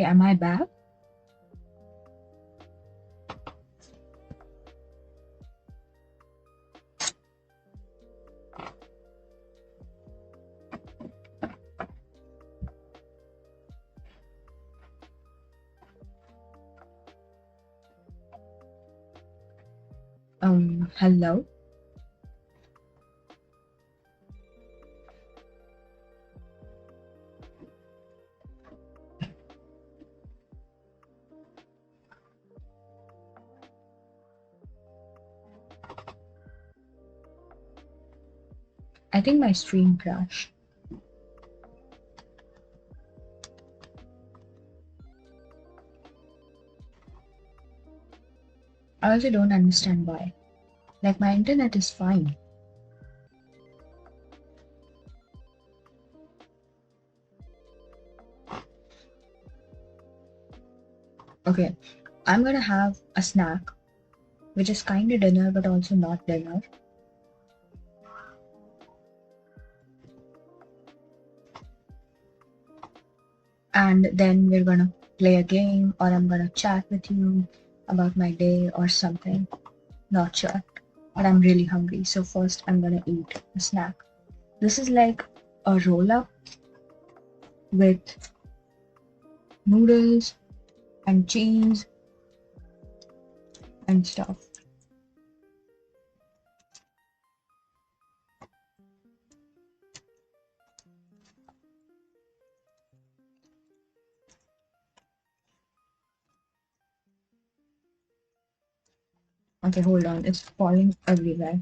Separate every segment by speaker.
Speaker 1: Okay, am I back? Hello? I think my stream crashed. I also don't understand why. Like, my internet is fine. Okay, I'm gonna have a snack, which is kind of dinner but also not dinner. And then we're gonna play a game, or I'm gonna chat with you about my day or something. Not sure, but I'm really hungry. So first I'm gonna eat a snack. This is like a roll up with noodles and cheese and stuff. Okay, hold on. It's falling everywhere.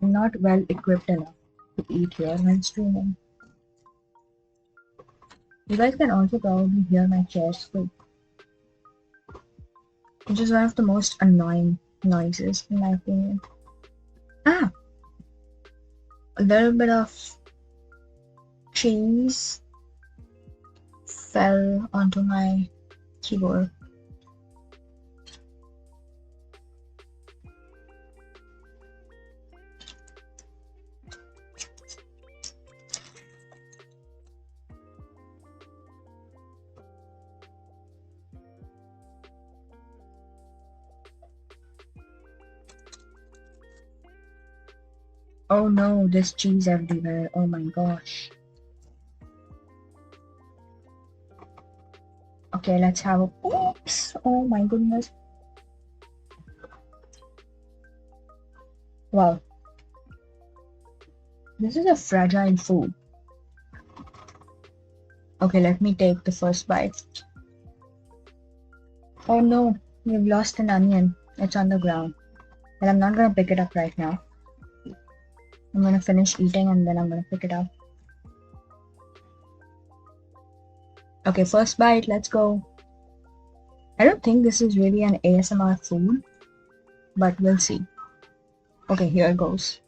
Speaker 1: I'm not well equipped enough to eat here when streaming. You guys can also probably hear my chair squeak, which is one of the most annoying noises in my opinion. Ah, a little bit of cheese fell onto my keyboard. Oh no, there's cheese everywhere. Oh my gosh. Okay, let's have a. Oops! Oh my goodness. Wow. This is a fragile food. Okay, let me take the first bite. Oh no, we've lost an onion. It's on the ground. But I'm not gonna pick it up right now. I'm gonna finish eating and then I'm gonna pick it up. Okay, first bite, let's go. I don't think this is really an ASMR food, but we'll see. Okay, here goes.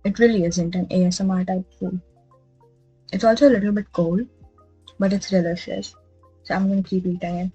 Speaker 1: It really isn't an ASMR type food. It's also a little bit cold, but it's delicious. So I'm gonna keep eating it.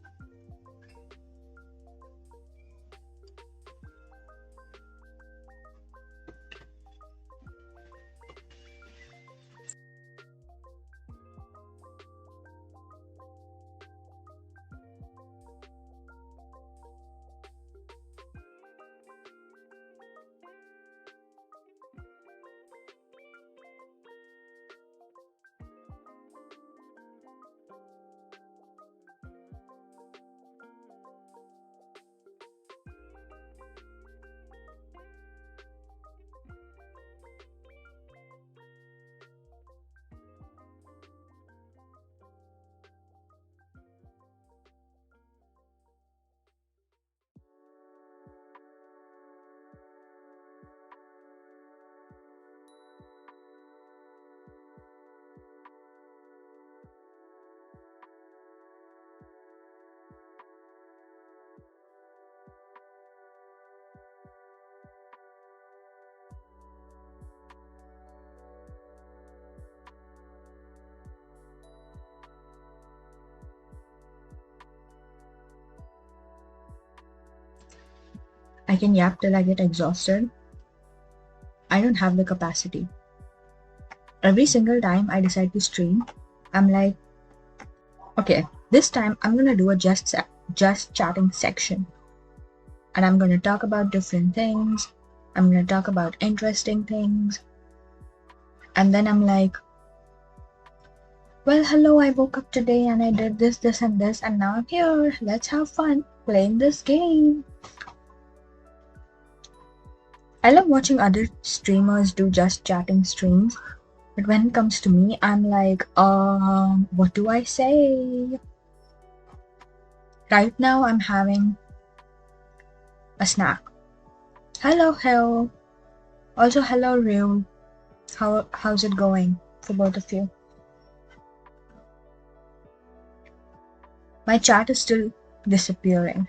Speaker 1: I can yap till I get exhausted. I don't have the capacity. Every single time I decide to stream, I'm like, okay, this time I'm gonna do a just chatting section. And I'm gonna talk about different things. I'm gonna talk about interesting things. And then I'm like, well, hello, I woke up today and I did this, this, and this, and now I'm here. Let's have fun playing this game. I love watching other streamers do just chatting streams, but when it comes to me, I'm like, what do I say? Right now, I'm having a snack. Hello, Hill. Also, hello, Ryu. How's it going for both of you? My chat is still disappearing.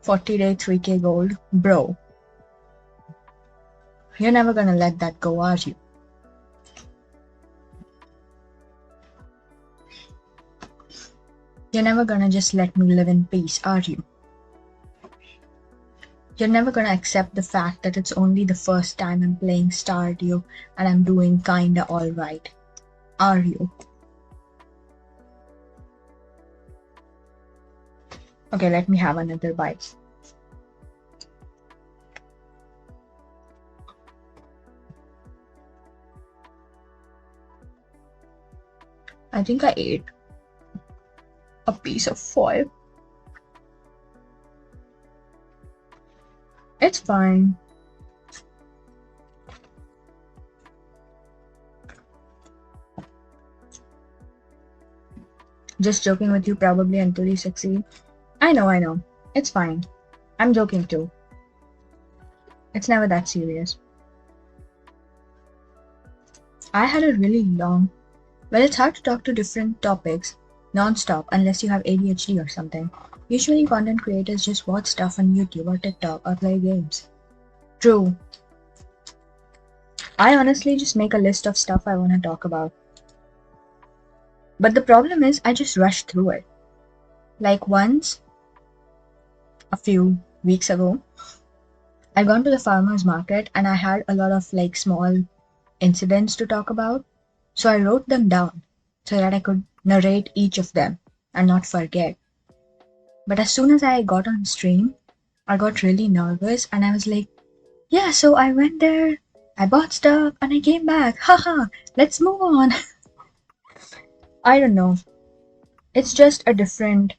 Speaker 1: 40-day 3K gold. Bro. You're never gonna let that go, are you? You're never gonna just let me live in peace, are you? You're never gonna accept the fact that it's only the first time I'm playing Stardew and I'm doing kinda alright, are you? Okay, let me have another bite. I think I ate a piece of foil. It's fine. Just joking with you probably until you succeed. I know. It's fine. I'm joking too. It's never that serious. I had a really long... Well, it's hard to talk to different topics non-stop unless you have ADHD or something. Usually content creators just watch stuff on YouTube or TikTok or play games. True. I honestly just make a list of stuff I want to talk about. But the problem is I just rush through it. Like once, a few weeks ago, I'd gone to the farmer's market and I had a lot of like small incidents to talk about. So I wrote them down so that I could narrate each of them and not forget. But as soon as I got on stream, I got really nervous and I was like, yeah, so I went there, I bought stuff and I came back. Haha, let's move on. I don't know. It's just a different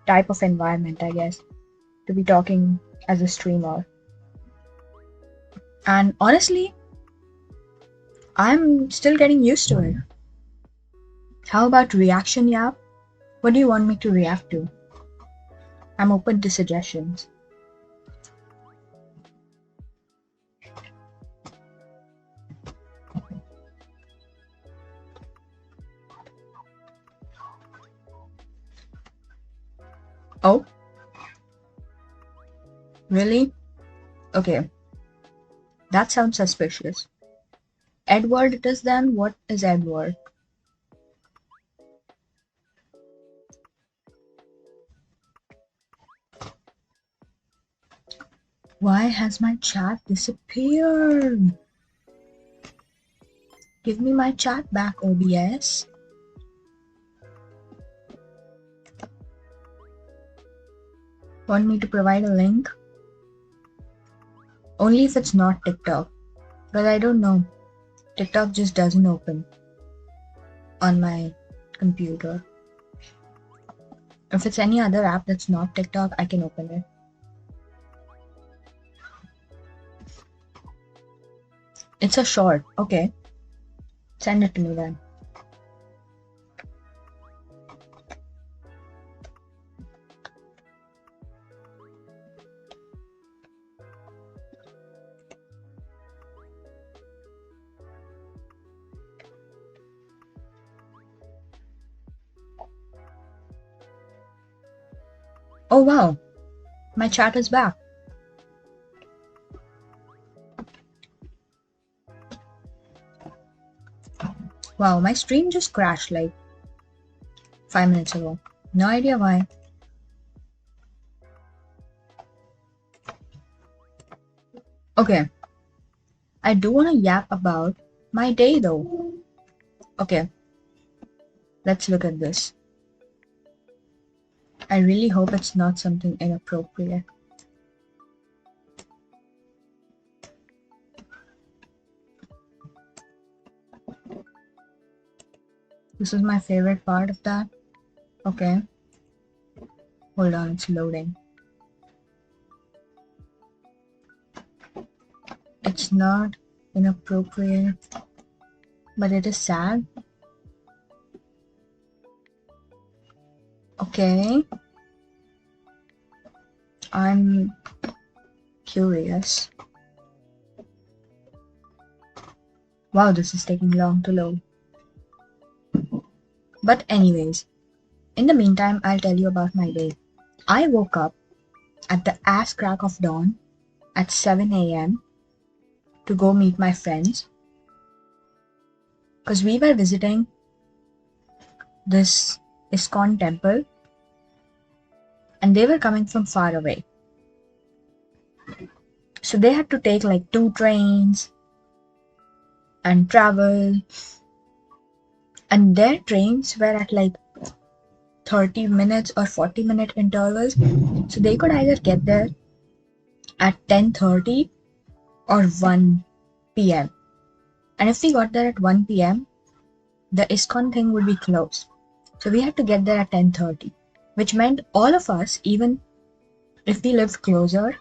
Speaker 1: type of environment, I guess, to be talking as a streamer. And honestly, I'm still getting used to it. How about reaction yap? What do you want me to react to? I'm open to suggestions. Oh? Really? Okay. That sounds suspicious. Edward it is then? What is Edward? Why has my chat disappeared? Give me my chat back, OBS. Want me to provide a link? Only if it's not TikTok. But I don't know. TikTok just doesn't open on my computer. If it's any other app that's not TikTok, I can open it. It's a short. Okay. Send it to me then. Oh wow, my chat is back. Wow, my stream just crashed like 5 minutes ago. No idea why. Okay, I do want to yap about my day though. Okay, let's look at this. I really hope it's not something inappropriate. This is my favorite part of that. Okay, hold on, it's loading. It's not inappropriate, but it is sad. Okay, I'm curious. Wow, this is taking long to load. But anyways, in the meantime, I'll tell you about my day. I woke up at the ass crack of dawn at 7 a.m. to go meet my friends because we were visiting this ISKCON temple and they were coming from far away. So they had to take like 2 trains and travel, and their trains were at like 30 minutes or 40-minute intervals. So they could either get there at 10:30 or 1 p.m. And if we got there at 1 p.m., the ISKCON thing would be closed. So we had to get there at 10:30, which meant all of us, even if we lived closer,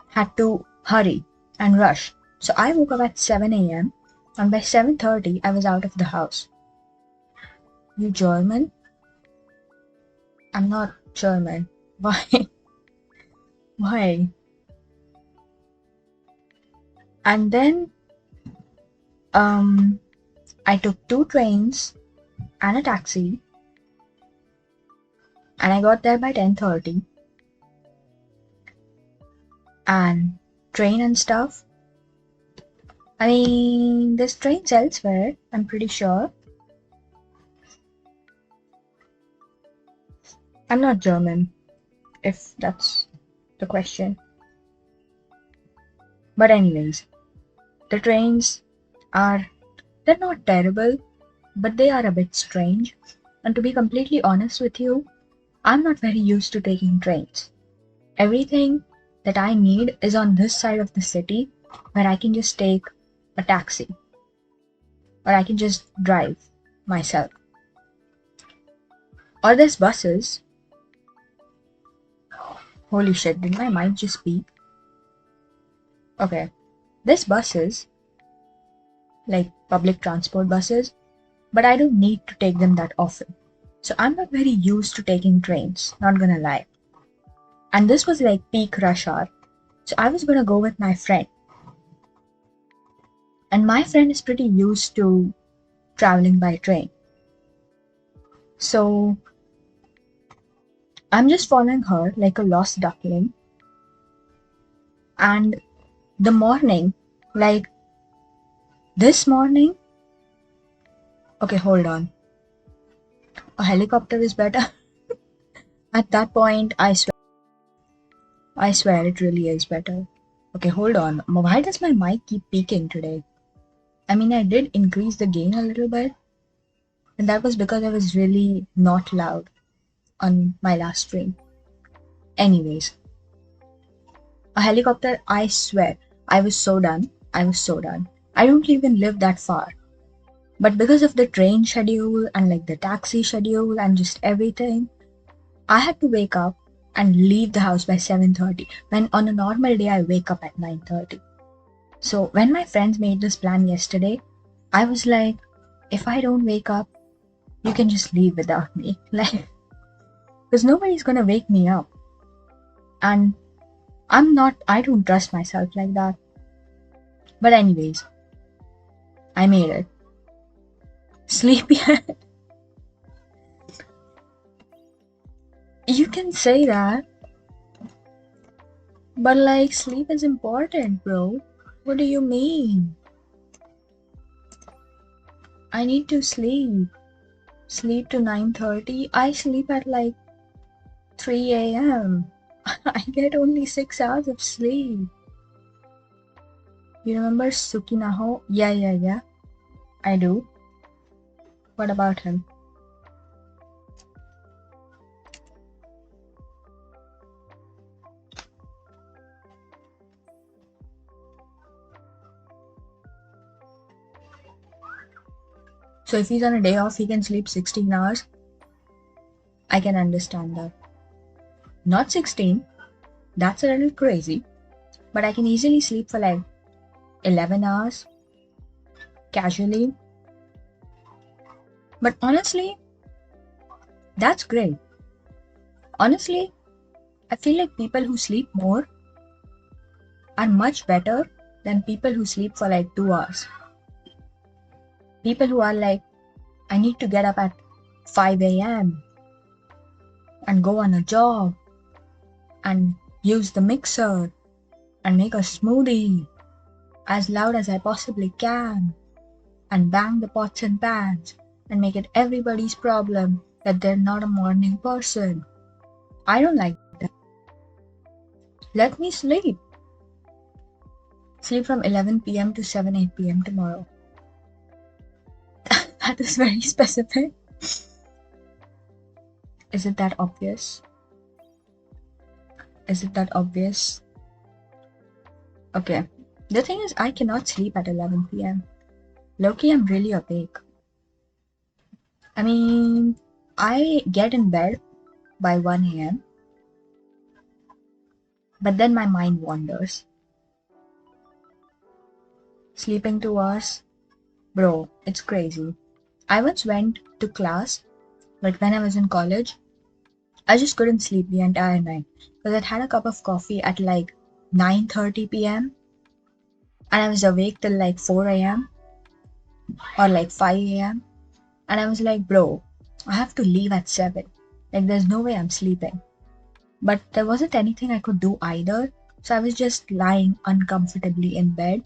Speaker 1: had to hurry and rush. So I woke up at 7 a.m. and by 7:30 I was out of the house. You German? I'm not German. Why? Why? And then I took 2 trains and a taxi and I got there by 10:30. And train and stuff. I mean, there's trains elsewhere, I'm pretty sure. I'm not German, if that's the question. But anyways, the trains they're not terrible, but they are a bit strange. And to be completely honest with you, I'm not very used to taking trains. Everything that I need is on this side of the city where I can just take a taxi or I can just drive myself. Or there's buses. Holy shit, did my mic just beep? Okay, there's buses, like public transport buses, but I don't need to take them that often. So I'm not very used to taking trains, not gonna lie. And this was like peak rush hour. So I was gonna go with my friend. And my friend is pretty used to traveling by train. So I'm just following her like a lost duckling. And the morning, like this morning, okay, hold on. A helicopter is better. At that point, I swear it really is better. Okay, hold on. Why does my mic keep peaking today? I mean, I did increase the gain a little bit, and that was because I was really not loud on my last stream. Anyways, a helicopter, I swear, I was so done. I was so done. I don't even live that far. But because of the train schedule and like the taxi schedule and just everything, I had to wake up and leave the house by 7:30 when on a normal day I wake up at 9:30. So when my friends made this plan yesterday, I was like, if I don't wake up, you can just leave without me. Like, because nobody's gonna wake me up. And I don't trust myself like that. But anyways, I made it. Sleepy. You can say that. But like, sleep is important, bro. What do you mean? I need to sleep. Sleep to 9:30. I sleep at like 3 a.m. I get only 6 hours of sleep. You remember Sukinaho? Yeah. I do. What about him? So if he's on a day off, he can sleep 16 hours. I can understand that. Not 16. That's a little crazy. But I can easily sleep for like 11 hours casually. But honestly, that's great. Honestly, I feel like people who sleep more are much better than people who sleep for like 2 hours. People who are like, I need to get up at 5 a.m. and go on a jog and use the mixer and make a smoothie as loud as I possibly can and bang the pots and pans and make it everybody's problem that they're not a morning person. I don't like that. Let me sleep. Sleep from 11 p.m. to 7 8 p.m. tomorrow. That is very specific. Is it that obvious? Is it that obvious? Okay. The thing is, I cannot sleep at 11 p.m. Loki, I'm really awake. I mean, I get in bed by 1 a.m., but then my mind wanders. Sleeping 2 hours? Bro, it's crazy. I once went to class, like when I was in college. I just couldn't sleep the entire night because I'd had a cup of coffee at like 9:30 p.m. and I was awake till like 4 a.m. or like 5 a.m. And I was like, bro, I have to leave at 7. Like, there's no way I'm sleeping. But there wasn't anything I could do either. So I was just lying uncomfortably in bed.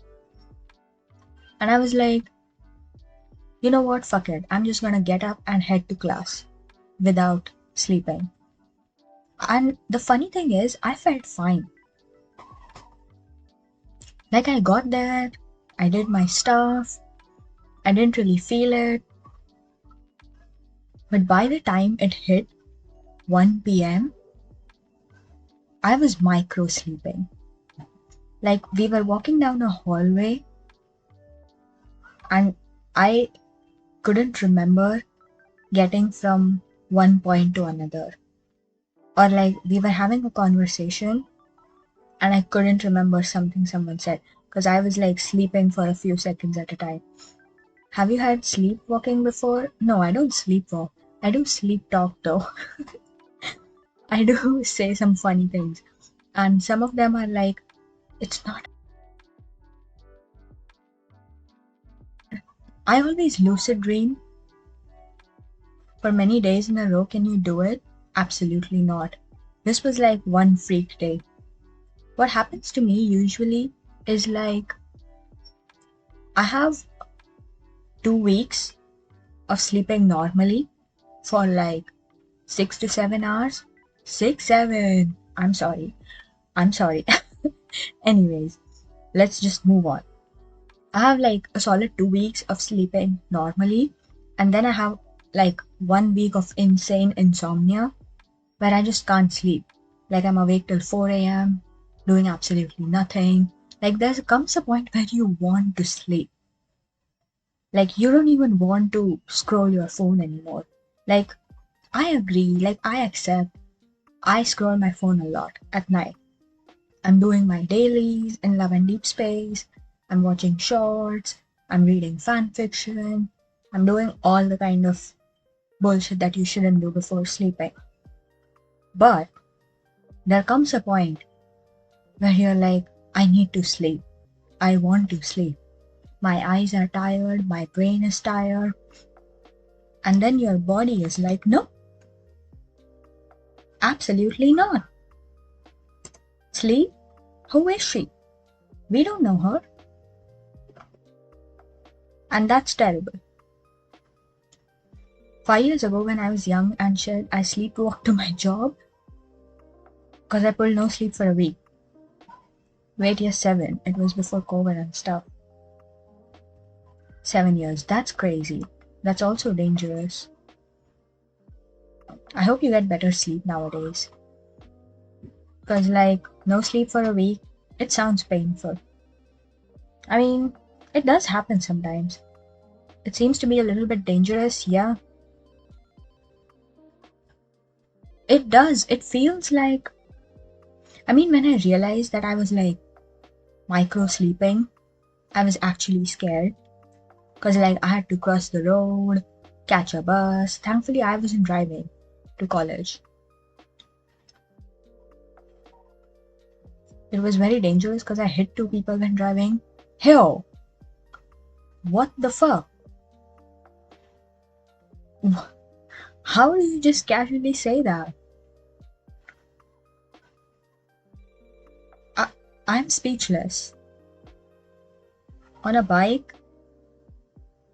Speaker 1: And I was like, you know what? Fuck it. I'm just gonna get up and head to class without sleeping. And the funny thing is, I felt fine. Like, I got there, I did my stuff, I didn't really feel it. But by the time it hit 1 p.m., I was micro sleeping. Like, we were walking down a hallway and I couldn't remember getting from one point to another. Or like, we were having a conversation and I couldn't remember something someone said because I was like sleeping for a few seconds at a time. Have you had sleepwalking before? No, I don't sleepwalk. I do sleep talk though. I do say some funny things. And some of them are like, it's not. I always lucid dream for many days in a row. Can you do it? Absolutely not. This was like one freak day. What happens to me usually is like I have 2 weeks of sleeping normally for like 6 to 7 hours. 6, 7. I'm sorry. I'm sorry. Anyways, let's just move on. I have like a solid 2 weeks of sleeping normally, and then I have like 1 week of insane insomnia where I just can't sleep. Like I'm awake till 4 a.m., doing absolutely nothing. Like there comes a point where you want to sleep. Like you don't even want to scroll your phone anymore. Like I agree, like I accept. I scroll my phone a lot at night. I'm doing my dailies in Love and Deep Space. I'm watching shorts. I'm reading fan fiction. I'm doing all the kind of bullshit that you shouldn't do before sleeping. But there comes a point where you're like, I need to sleep. I want to sleep. My eyes are tired. My brain is tired. And then your body is like, no, absolutely not. Sleep? Who is she? We don't know her. And that's terrible. 5 years ago, when I was young and shit, I sleepwalked to my job because I pulled no sleep for a week. Wait, yes, 7. It was before COVID and stuff. 7 years. That's crazy. That's also dangerous. I hope you get better sleep nowadays. Because, like, no sleep for a week, it sounds painful. I mean, it does happen sometimes. It seems to be a little bit dangerous, yeah. It does. It feels like. I mean, when I realized that I was like micro sleeping, I was actually scared. Because, like, I had to cross the road, catch a bus. Thankfully, I wasn't driving to college. It was very dangerous because I hit 2 people when driving. Hell, what the fuck? How do you just casually say that? I, I'm speechless. On a bike?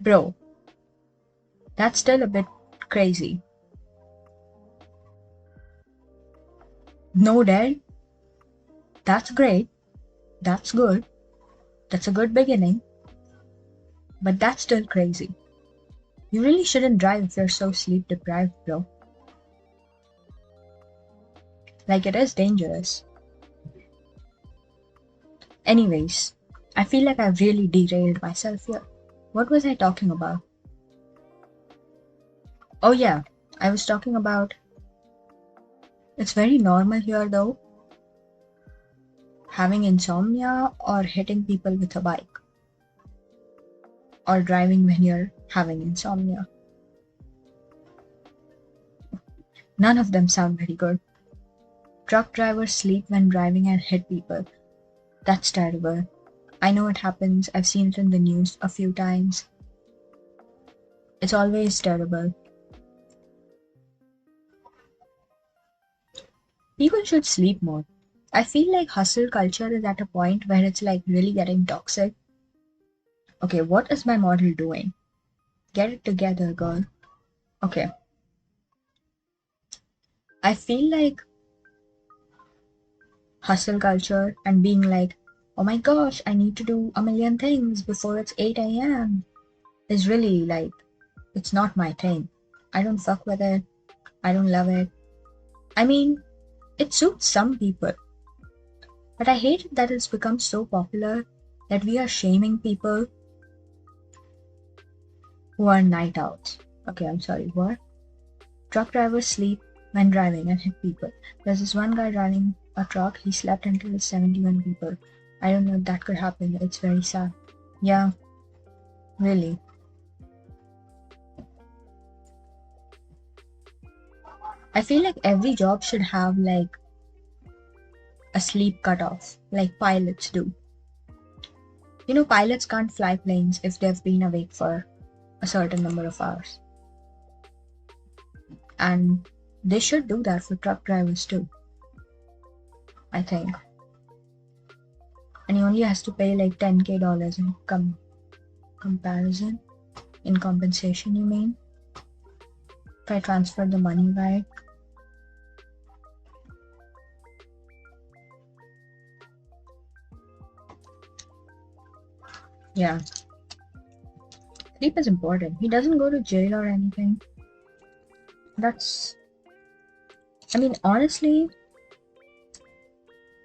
Speaker 1: Bro, that's still a bit crazy. No dead? That's great. That's good. That's a good beginning. But that's still crazy. You really shouldn't drive if you're so sleep deprived, bro. Like, it is dangerous. Anyways, I feel like I've really derailed myself here. What was I talking about? Oh, yeah, I was talking about. It's very normal here though, having insomnia or hitting people with a bike or driving when you're having insomnia. None of them sound very good. Truck drivers sleep when driving and hit people. That's terrible. I know it happens. I've seen it in the news a few times. It's always terrible. People should sleep more. I feel like hustle culture is at a point where it's like really getting toxic. Okay, what is my model doing? Get it together, girl. Okay. I feel like hustle culture and being like, oh my gosh, I need to do a million things before it's 8 a.m. is really like, it's not my thing. I don't fuck with it. I don't love it. I mean, it suits some people, but I hate that it's become so popular that we are shaming people who are night owls. Okay, I'm sorry, what? Truck drivers sleep when driving and hit people. There's this one guy driving a truck, he slept until his 71 people. I don't know if that could happen. It's very sad. Yeah, really. I feel like every job should have like a sleep cutoff, like pilots do. You know, pilots can't fly planes if they've been awake for a certain number of hours. And they should do that for truck drivers too, I think. And he only has to pay like $10K in comparison, in compensation, you mean? If I transfer the money right. Yeah. Sleep is important. He doesn't go to jail or anything. That's. I mean, honestly,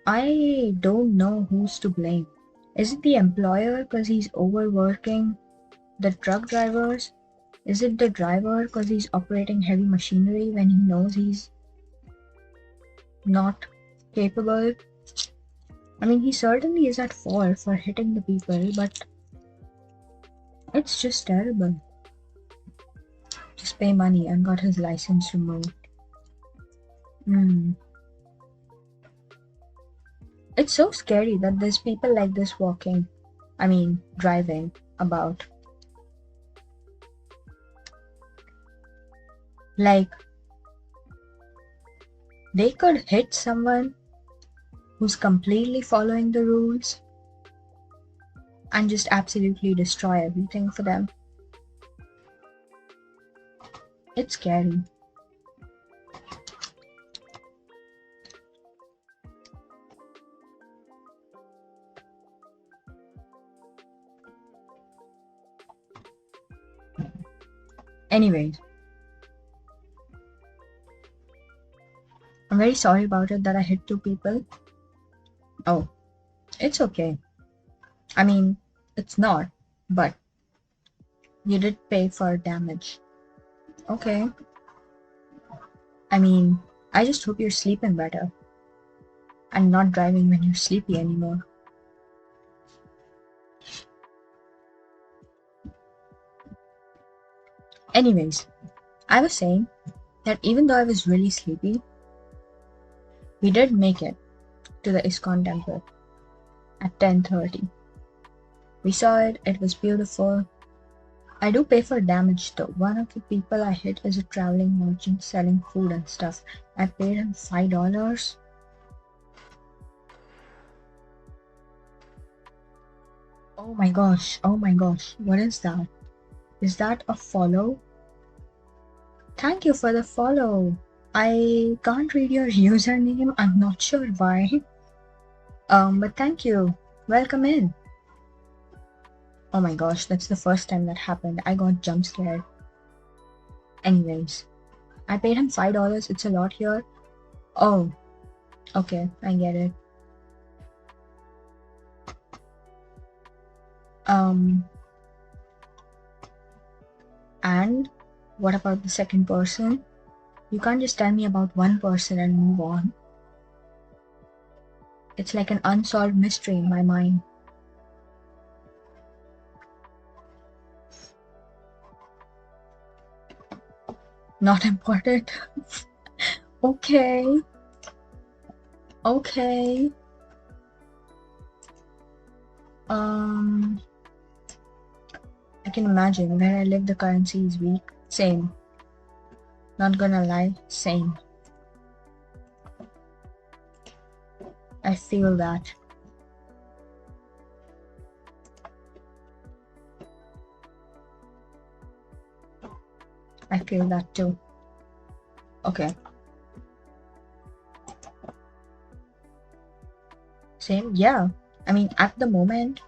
Speaker 1: I don't know who's to blame. Is it the employer because he's overworking the truck drivers? Is it the driver because he's operating heavy machinery when he knows he's not capable? I mean, he certainly is at fault for hitting the people, but it's just terrible. Just pay money and got his license removed. It's so scary that there's people like this driving about. Like, they could hit someone who's completely following the rules and just absolutely destroy everything for them. It's scary. Anyways, I'm very sorry about it that I hit two people. Oh, it's okay. I mean, it's not, but you did pay for damage. Okay. I mean, I just hope you're sleeping better and not driving when you're sleepy anymore. Anyways, I was saying that even though I was really sleepy, we did make it to the ISKCON temple at 10:30. We saw it, it was beautiful. I do pay for damage though. One of the people I hit is a traveling merchant selling food and stuff. I paid him $5. Oh my gosh, what is that? Is that a follow? Thank you for the follow. I can't read your username, I'm not sure why. But thank you. Welcome in. Oh my gosh, that's the first time that happened. I got jump scared. Anyways, I paid him $5. It's a lot here. Oh, okay, I get it. And what about the second person? You can't just tell me about one person and move on. It's like an unsolved mystery in my mind. Not important. Okay. Okay. I can imagine where I live the currency is weak. Same. Not gonna lie, same. I feel that. I feel that too. Okay. Same? Yeah. I mean, at the moment,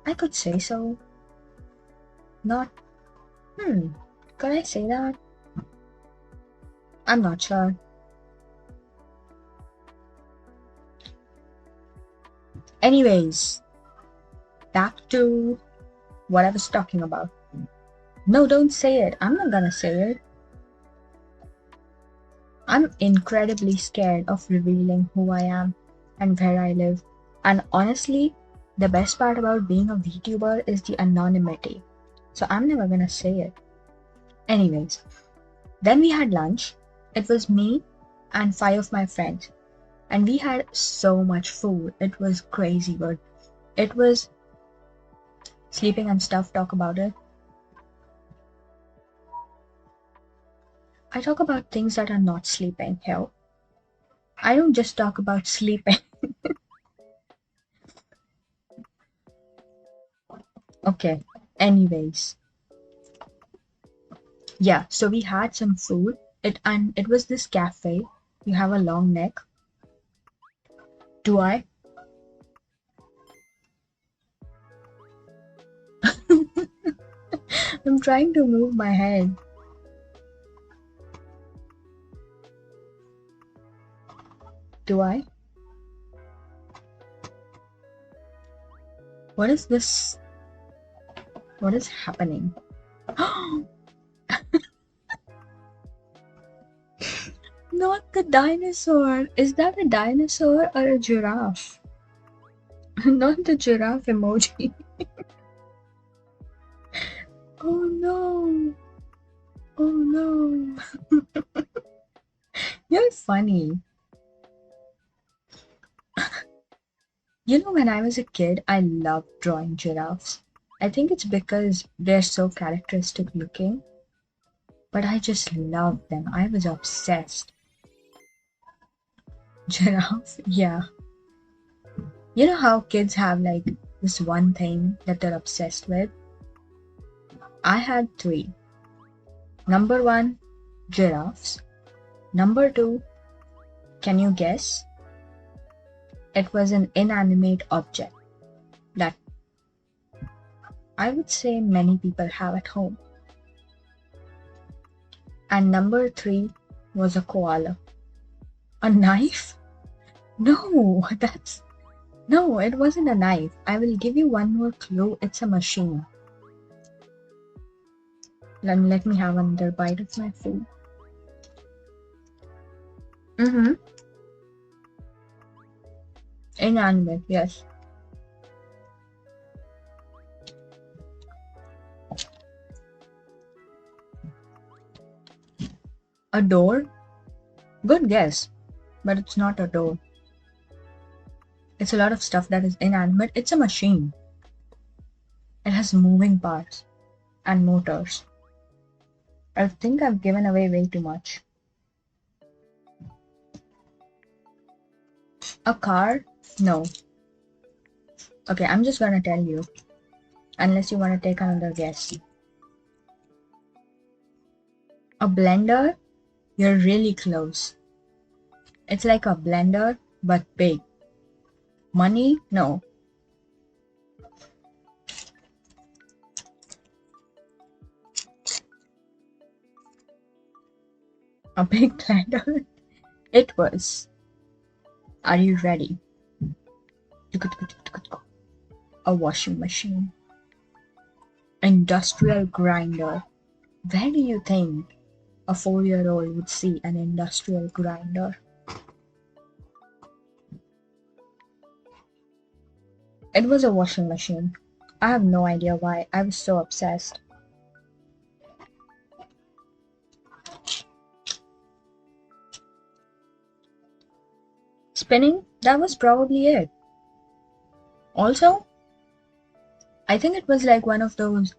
Speaker 1: I could say so. Not. Could I say that? I'm not sure. Anyways, back to what I was talking about. No, don't say it. I'm not gonna say it. I'm incredibly scared of revealing who I am and where I live. And honestly, the best part about being a VTuber is the anonymity. So I'm never gonna say it. Anyways, then we had lunch. It was me and 5 of my friends. And we had so much food. It was crazy good. It was sleeping and stuff, talk about it. I talk about things that are not sleeping here. I don't just talk about sleeping. Okay, anyways. Yeah, so we had some food. It was this cafe. You have a long neck. Do I? I'm trying to move my head. Do I? What is this? What is happening? Not the dinosaur. Is that a dinosaur or a giraffe? Not the giraffe emoji. Oh no. Oh no. You're funny. You know, when I was a kid, I loved drawing giraffes. I think it's because they're so characteristic looking, but I just loved them. I was obsessed. Giraffe? Yeah. You know how kids have like this one thing that they're obsessed with? I had 3. Number 1, giraffes. Number 2, can you guess? It was an inanimate object that I would say many people have at home. And number 3 was a koala. A knife? No, no, it wasn't a knife. I will give you one more clue. It's a machine. Let me have another bite of my food. Mm-hmm. Inanimate, yes. A door? Good guess, but it's not a door. It's a lot of stuff that is inanimate. It's a machine. It has moving parts and motors. I think I've given away way too much. A car? No. Okay, I'm just gonna tell you. Unless you wanna take another guess. A blender? You're really close. It's like a blender, but big. Money? No. A big blender? It was. Are you ready? A washing machine. Industrial grinder. Where do you think a 4-year-old would see an industrial grinder? It was a washing machine. I have no idea why. I was so obsessed. Spinning? That was probably it. Also, I think it was like one of those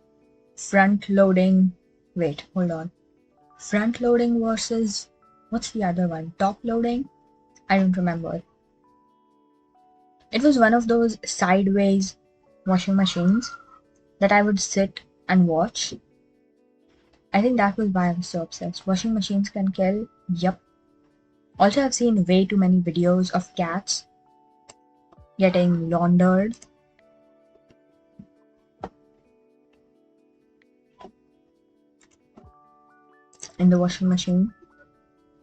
Speaker 1: front-loading... Wait, hold on. Front-loading versus... What's the other one? Top-loading? I don't remember. It was one of those sideways washing machines that I would sit and watch. I think that was why I was so obsessed. Washing machines can kill? Yup. Also, I've seen way too many videos of cats getting laundered. In the washing machine.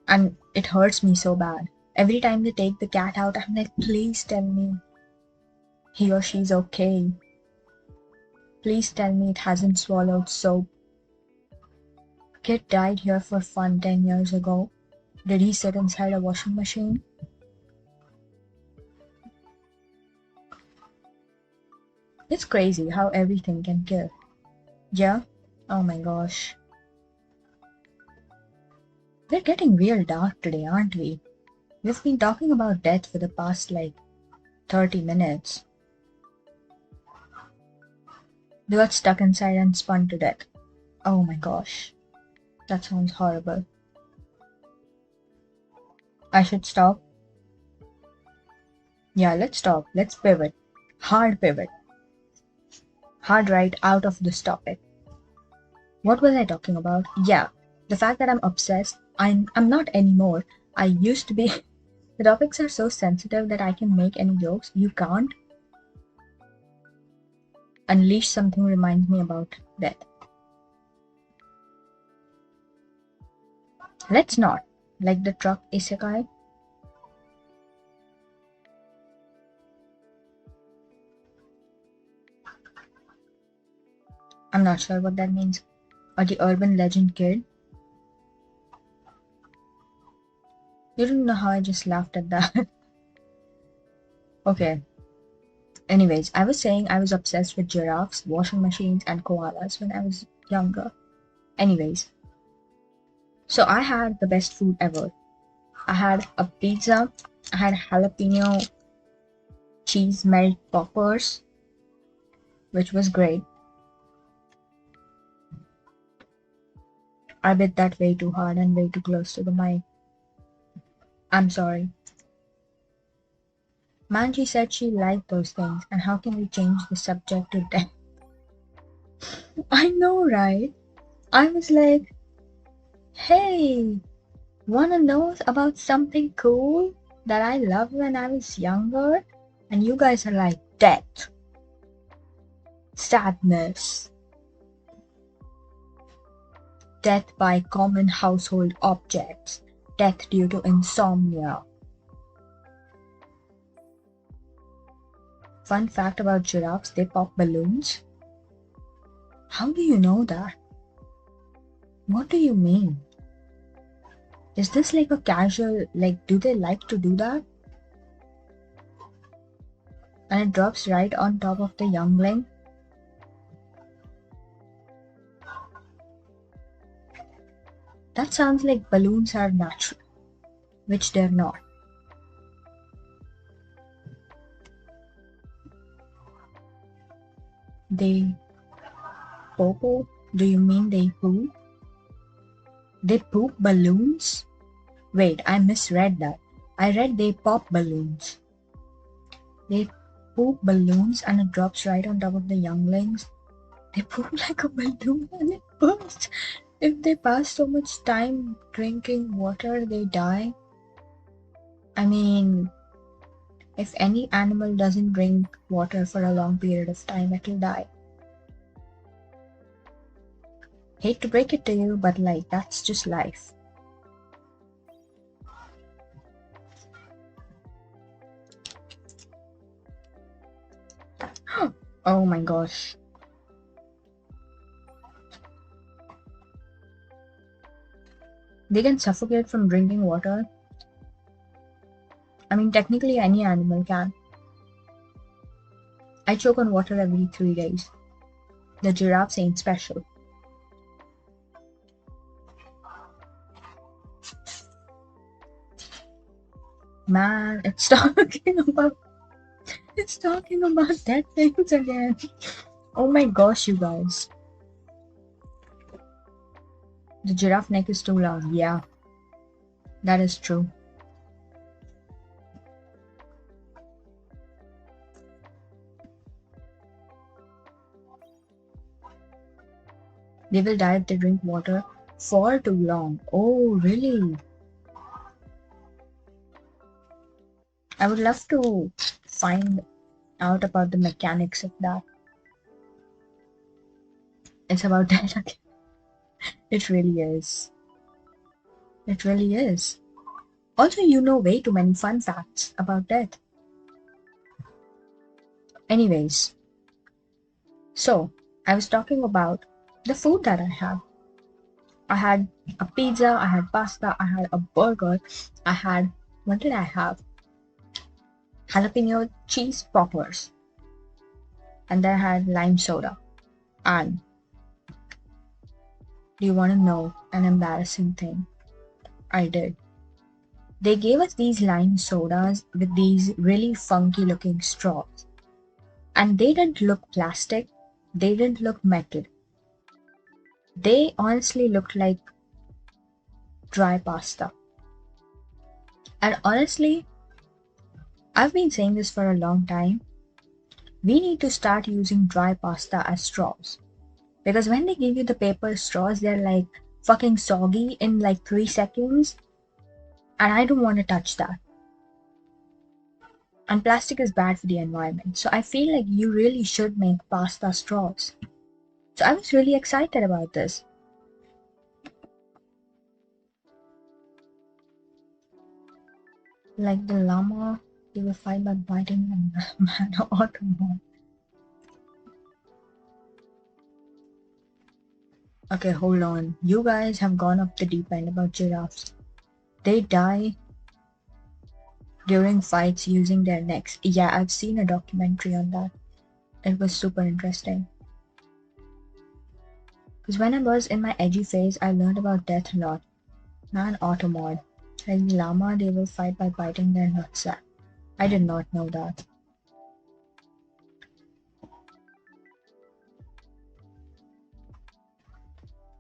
Speaker 1: And it hurts me so bad. Every time they take the cat out, I'm like, please tell me he or she's okay. Please tell me it hasn't swallowed soap. A kid died here for fun 10 years ago. Did he sit inside a washing machine? It's crazy how everything can kill. Yeah? Oh my gosh. We're getting real dark today, aren't we? We've been talking about death for the past, 30 minutes. They got stuck inside and spun to death. Oh my gosh. That sounds horrible. I should stop? Yeah, let's stop. Let's pivot. Hard pivot. Hard right out of this topic. What was I talking about? Yeah, the fact that I'm obsessed. I'm not anymore. I used to be. The topics are so sensitive that I can make any jokes. You can't. Unleash something reminds me about death. Let's not. Like the truck isekai. I'm not sure what that means. Or the urban legend kid. You don't know how I just laughed at that. Okay. Anyways, I was saying I was obsessed with giraffes, washing machines, and koalas when I was younger. Anyways. So I had the best food ever. I had a pizza. I had jalapeno cheese melt poppers, which was great. I bit that way too hard and way too close to the mic. I'm sorry. Manji said she liked those things, and how can we change the subject to death? I know, right? I was like, hey, wanna know about something cool that I loved when I was younger? And you guys are like, death, sadness, death by common household objects, death due to insomnia. Fun fact about giraffes, they pop balloons. How do you know that? What do you mean? Is this like a casual, like, do they like to do that? And it drops right on top of the youngling? That sounds like balloons are natural, which they're not. They popo? Do you mean they poop? They poop balloons? Wait, I misread that. I read they pop balloons. They poop balloons and it drops right on top of the younglings. They poop like a balloon and it bursts. If they pass so much time drinking water, they die. I mean, if any animal doesn't drink water for a long period of time, it'll die. Hate to break it to you, but like, that's just life. Oh my gosh. They can suffocate from drinking water. I mean, technically any animal can. I choke on water every 3 days. The giraffes ain't special. Man, it's talking about dead things again. Oh my gosh, you guys. The giraffe neck is too long. Yeah, that is true. They will die if they drink water for too long. Oh, really? I would love to find out about the mechanics of that. It's about that again. It really is. It really is. Also, you know way too many fun facts about death. Anyways, so I was talking about the food that I had. I had a pizza, I had pasta, I had a burger, I had, what did I have? Jalapeno cheese poppers. And then I had lime soda. And do you want to know an embarrassing thing? I did. They gave us these lime sodas with these really funky looking straws. And they didn't look plastic, they didn't look metal. They honestly looked like dry pasta. And honestly, I've been saying this for a long time. We need to start using dry pasta as straws. Because when they give you the paper straws, they're like fucking soggy in like 3 seconds. And I don't want to touch that. And plastic is bad for the environment. So I feel like you really should make pasta straws. So I was really excited about this. Like the llama, they were fine by biting the man or the moth. Okay, hold on. You guys have gone off the deep end about giraffes. They die during fights using their necks. Yeah, I've seen a documentary on that. It was super interesting. Because when I was in my edgy phase, I learned about death a lot. Man, automod. Like llama, they will fight by biting their nutsack. I did not know that.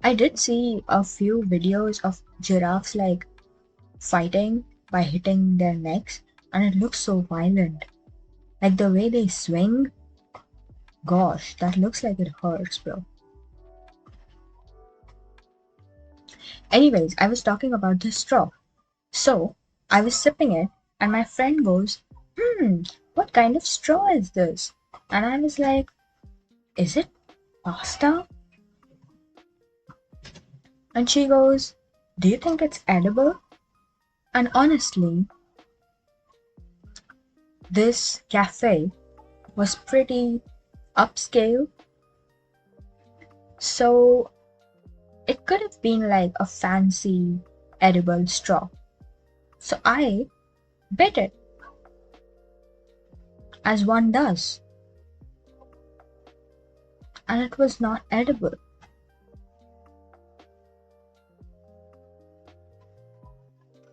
Speaker 1: I did see a few videos of giraffes like fighting by hitting their necks, and it looks so violent. Like the way they swing, gosh, that looks like it hurts, bro. Anyways, I was talking about the straw. So, I was sipping it, and my friend goes, what kind of straw is this? And I was like, is it pasta? And she goes, "Do you think it's edible?" And honestly, this cafe was pretty upscale, so it could have been like a fancy edible straw. So I bit it, as one does, and it was not edible.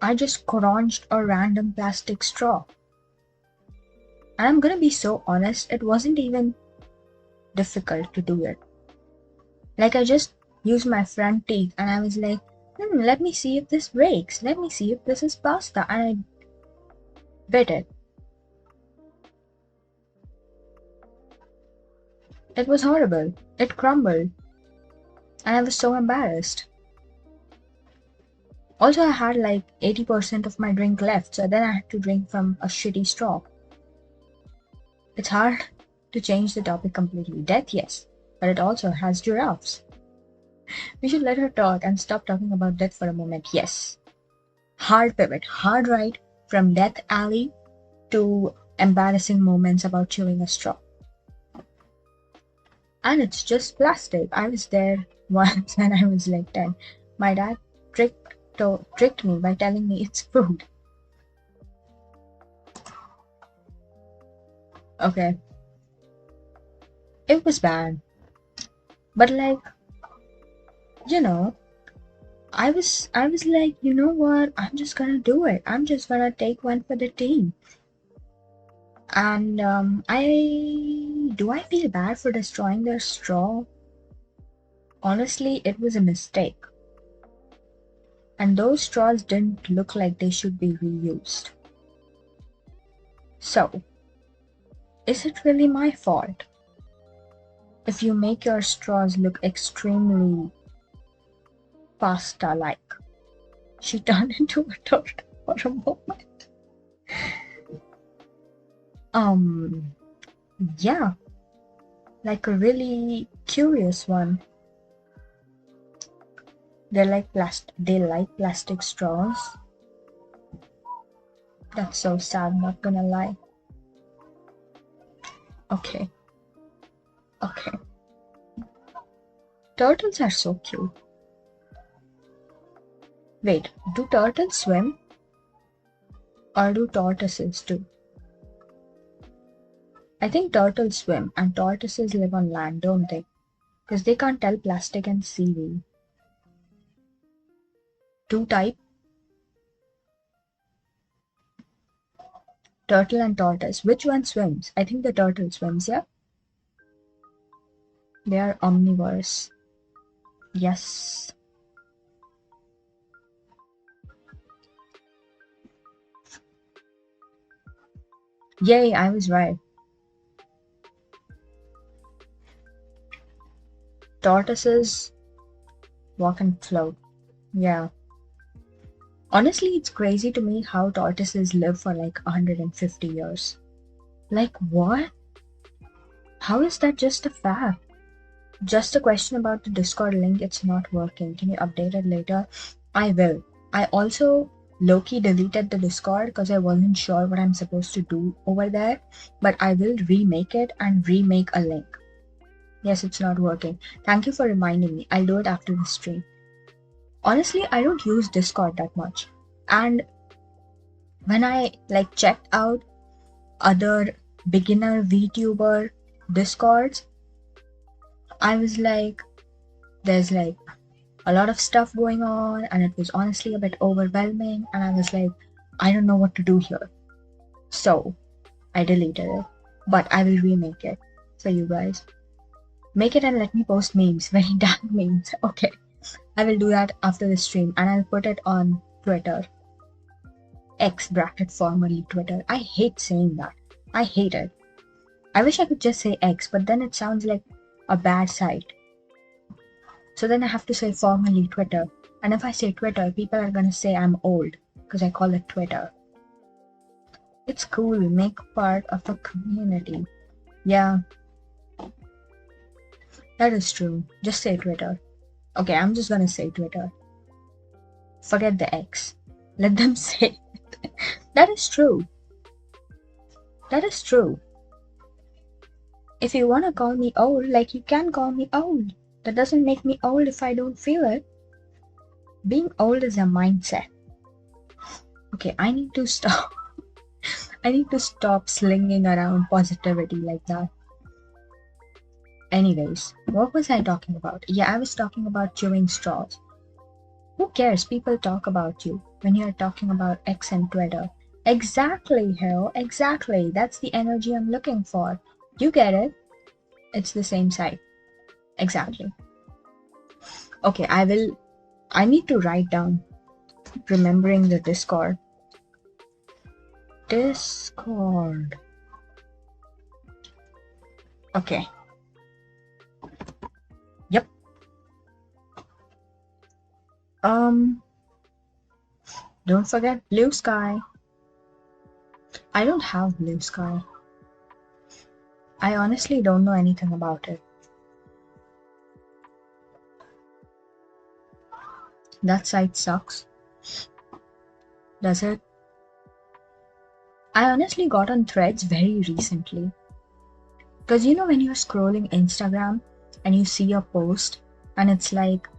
Speaker 1: I just crunched a random plastic straw. And I'm gonna be so honest, it wasn't even difficult to do it. Like, I just used my front teeth and I was like, let me see if this breaks. Let me see if this is pasta. And I bit it. It was horrible. It crumbled. And I was so embarrassed. Also, I had like 80% of my drink left, so then I had to drink from a shitty straw. It's hard to change the topic completely. Death, yes, but it also has giraffes. We should let her talk and stop talking about death for a moment. Yes. Hard pivot, hard right from Death Alley to embarrassing moments about chewing a straw. And it's just plastic. I was there once when I was like 10. My dad tricked me by telling me it's food. Okay. It was bad. But like, you know, I was like, you know what? I'm just gonna do it. I'm just gonna take one for the team. And I feel bad for destroying their straw? Honestly, it was a mistake. And those straws didn't look like they should be reused. So, is it really my fault if you make your straws look extremely pasta-like? She turned into a torta for a moment. Yeah, like a really curious one. They like plastic straws. That's so sad, not gonna lie. Okay. Turtles are so cute. Wait, do turtles swim? Or do tortoises too? I think turtles swim and tortoises live on land, don't they? Because they can't tell plastic and seaweed. Two type? Turtle and tortoise. Which one swims? I think the turtle swims, yeah? They are omnivores. Yes. Yay, I was right. Tortoises walk and float. Yeah. Honestly, it's crazy to me how tortoises live for like 150 years. Like, what? How is that just a fact? Just a question about the Discord link, it's not working. Can you update it later? I will. I also low-key deleted the Discord because I wasn't sure what I'm supposed to do over there, but I will remake it and remake a link. Yes, it's not working. Thank you for reminding me. I'll do it after the stream. Honestly, I don't use Discord that much. And when I like checked out other beginner VTuber Discords, I was like, there's like a lot of stuff going on and it was honestly a bit overwhelming and I was like, I don't know what to do here. So I deleted it, but I will remake it for you guys. Make it and let me post memes, very dark memes. Okay, I will do that after the stream and I'll put it on Twitter. X bracket formerly Twitter. I hate saying that. I hate it. I wish I could just say X, but then it sounds like a bad site. So then I have to say formerly Twitter. And if I say Twitter, people are gonna say I'm old because I call it Twitter. It's cool, make part of a community. Yeah, that is true. Just say Twitter. Okay, I'm just gonna say Twitter. Forget the X. Let them say it. That is true. That is true. If you wanna call me old, like, you can call me old. That doesn't make me old if I don't feel it. Being old is a mindset. Okay, I need to stop. I need to stop slinging around positivity like that. Anyways, what was I talking about? Yeah, I was talking about chewing straws. Who cares? People talk about you when you're talking about X and Twitter. Exactly, Hill. Exactly. That's the energy I'm looking for. You get it? It's the same site. Exactly. Okay, I need to write down remembering the Discord. Discord. Okay. Yep. Don't forget Blue Sky. I don't have Blue Sky. I honestly don't know anything about it. That site sucks. Does it? I honestly got on Threads very recently. Because you know when you're scrolling Instagram and you see a post and it's like,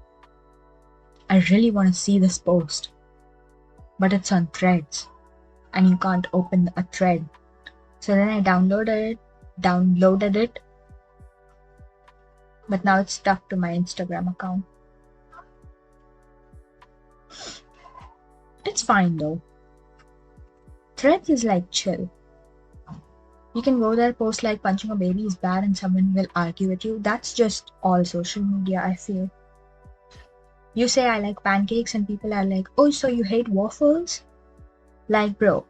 Speaker 1: I really want to see this post. But it's on Threads and you can't open a thread. So then I downloaded it, but now it's stuck to my Instagram account. It's fine though. Threads is like chill. You can go there, post like punching a baby is bad and someone will argue with you. That's just all social media, I feel. You say I like pancakes and people are like, oh, so you hate waffles? Like, bro.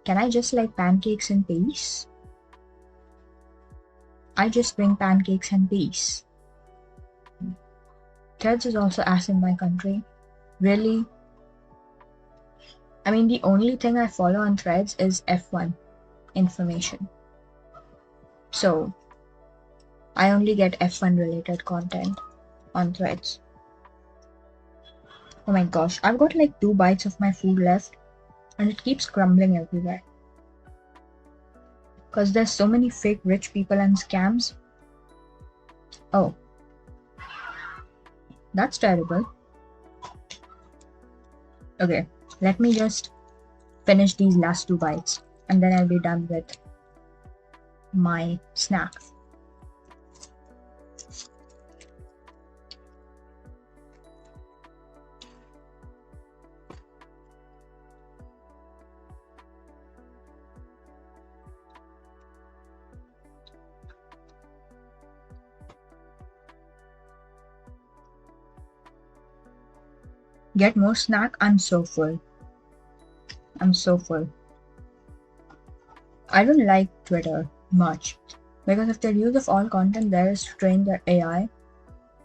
Speaker 1: Can I just like pancakes in peace? I just bring pancakes and peace. Threads is also ass in my country. Really? I mean, the only thing I follow on Threads is F1 information. So, I only get F1 related content on Threads. Oh my gosh, I've got like 2 bites of my food left and it keeps crumbling everywhere. Because there's so many fake rich people and scams. Oh. That's terrible. Okay, let me just finish these last 2 bites and then I'll be done with my snacks. Get more snack? I'm so full. I'm so full. I don't like Twitter much because if their use of all content there is to train their AI.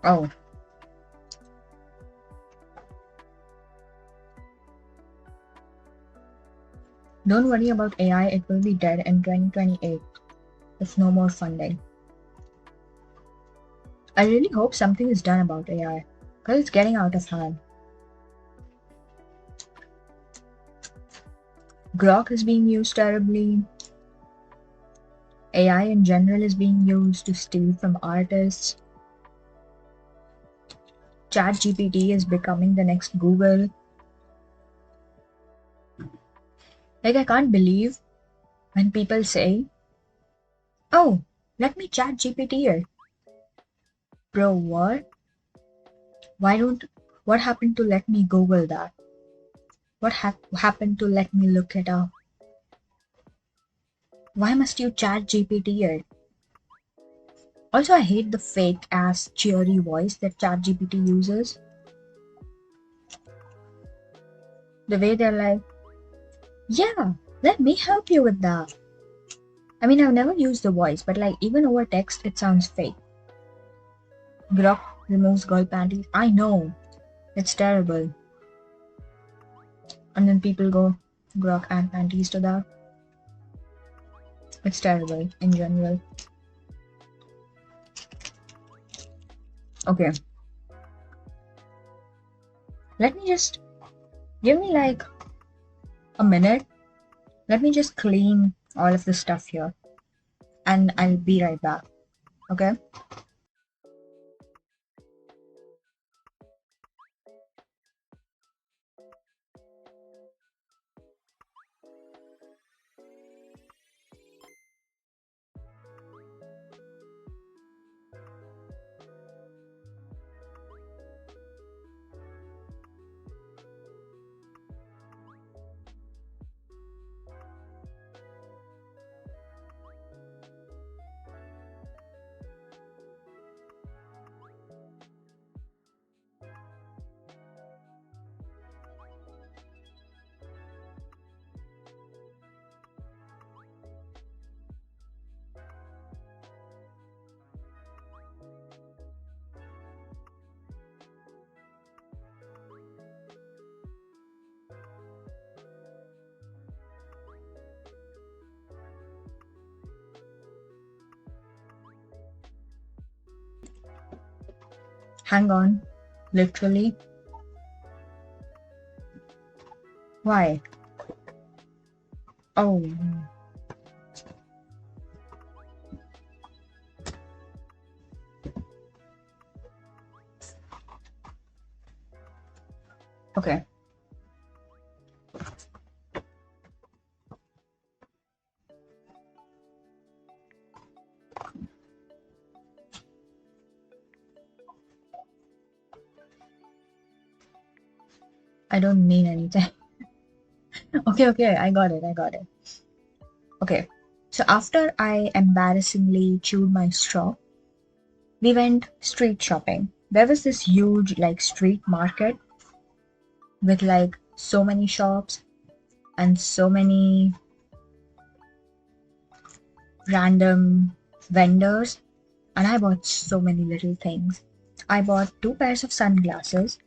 Speaker 1: Oh. Don't worry about AI, it will be dead in 2028 if no more funding. I really hope something is done about AI because it's getting out of hand. Grok is being used terribly. AI in general is being used to steal from artists. ChatGPT is becoming the next Google. Like, I can't believe when people say, oh, let me ChatGPT it. Bro, what? What happened to let me Google that? What happened to let me look it up? Why must you ChatGPT it? Also, I hate the fake ass cheery voice that ChatGPT uses. The way they're like, yeah, let me help you with that. I mean, I've never used the voice, but like even over text, it sounds fake. Grok removes girl panties. I know, it's terrible. And then people go Grok and panties to that. It's terrible in general. Okay, let me just give me like a minute. Let me just clean all of the stuff here and I'll be right back. Okay. Hang on. Literally. Why? Oh, okay. I don't mean anything. Okay, okay, I got it, I got it. Okay, so after I embarrassingly chewed my straw, we went street shopping. There was this huge, like, street market with, like, so many shops and so many random vendors, and I bought so many little things. I bought two pairs of sunglasses,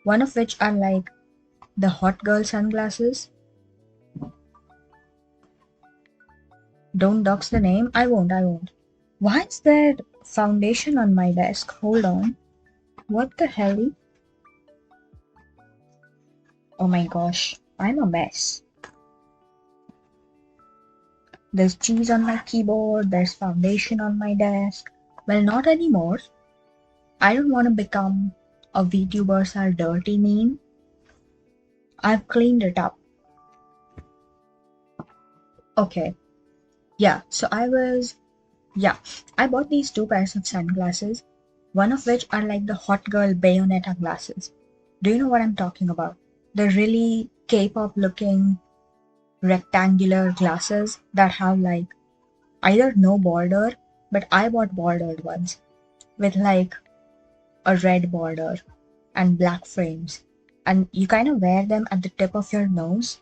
Speaker 1: one of which are like the hot girl sunglasses. Don't dox the name. I won't, I won't. Why is there foundation on my desk? Hold on. What the hell? Oh my gosh, I'm a mess. There's cheese on my keyboard, there's foundation on my desk. Well, not anymore. I don't want to become a VTubers are dirty meme. I've cleaned it up. Okay, yeah, I bought these two pairs of sunglasses, one of which are like the hot girl Bayonetta glasses. Do you know what I'm talking about? The really K-pop looking rectangular glasses that have like either no border, but I bought bordered ones with like a red border and black frames. And you kind of wear them at the tip of your nose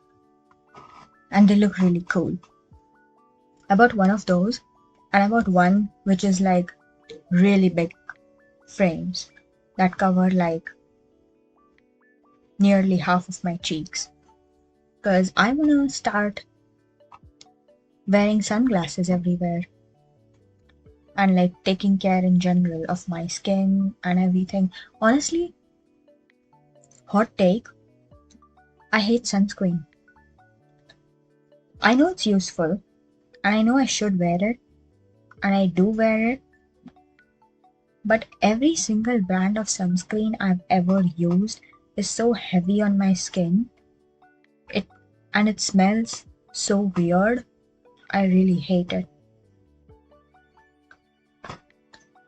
Speaker 1: and they look really cool. I bought one of those and I bought one which is like really big frames that cover like nearly half of my cheeks because I want to start wearing sunglasses everywhere and like taking care in general of my skin and everything. Honestly, hot take, I hate sunscreen. I know it's useful and I know I should wear it and I do wear it, but every single brand of sunscreen I've ever used is so heavy on my skin. It and it smells so weird. I really hate it.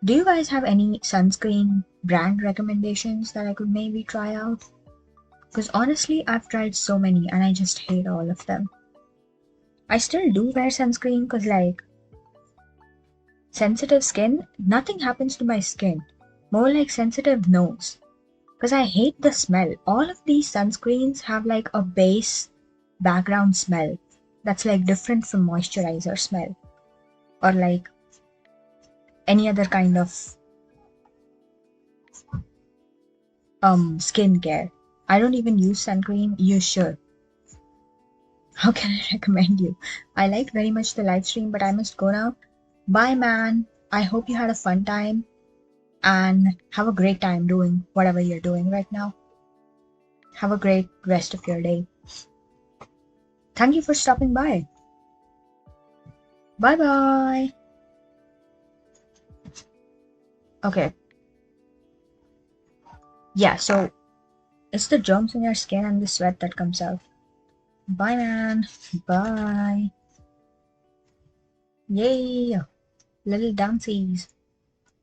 Speaker 1: Do you guys have any sunscreen brand recommendations that I could maybe try out? Because honestly, I've tried so many and I just hate all of them. I still do wear sunscreen because, like, sensitive skin, nothing happens to my skin. More like sensitive nose. Because I hate the smell. All of these sunscreens have like a base background smell that's like different from moisturizer smell or like any other kind of skincare. I don't even use sunscreen. You should. How can I recommend you? I liked very much the live stream, but I must go now. Bye, man. I hope you had a fun time. and have a great time doing whatever you're doing right now. Have a great rest of your day. Thank you for stopping by. Bye bye. Okay. Yeah, so it's the germs in your skin and the sweat that comes out. Bye, man. Bye. Yay. Little dances.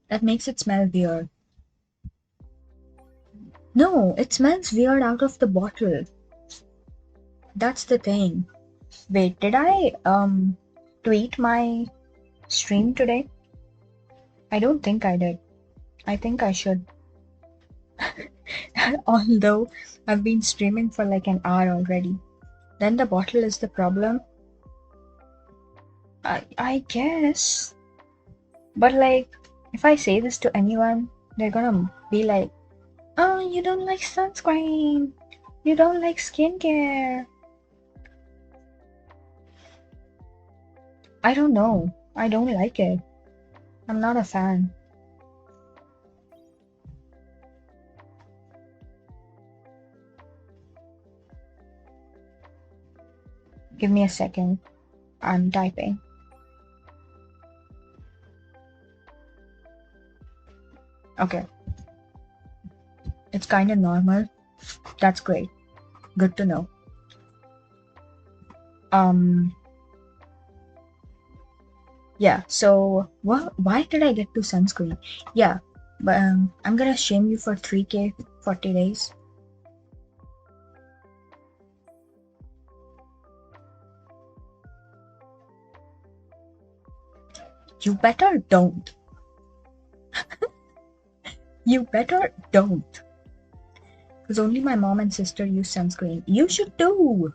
Speaker 1: That makes it smell weird. No, it smells weird out of the bottle. That's the thing. Wait, did I tweet my stream today? I don't think I did. I think I should. Although I've been streaming for like an hour already. Then the bottle is the problem. I guess. But like, if I say this to anyone, they're gonna be like, oh, you don't like sunscreen. You don't like skincare. I don't know. I don't like it. I'm not a fan. Give me a second. I'm typing. Okay. It's kind of normal. That's great. Good to know. Yeah, so why did I get to sunscreen? Yeah, but I'm gonna shame you for 3K 40 days. You better don't. You better don't. Because only my mom and sister use sunscreen. You should too.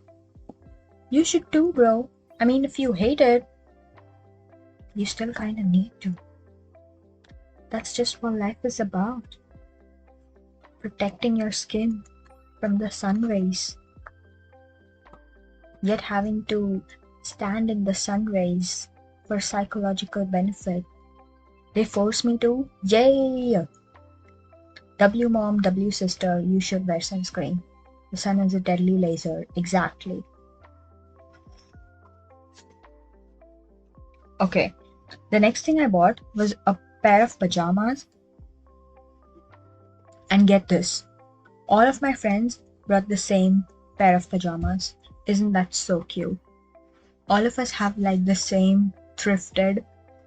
Speaker 1: You should too, bro. I mean, if you hate it, you still kind of need to. That's just what life is about. Protecting your skin from the sun rays. Yet having to stand in the sun rays for psychological benefit. They force me to. Yay! W mom, W sister, you should wear sunscreen. The sun is a deadly laser. Exactly. Okay. The next thing I bought was a pair of pajamas. And get this. All of my friends brought the same pair of pajamas. Isn't that so cute? All of us have like the same thrifted.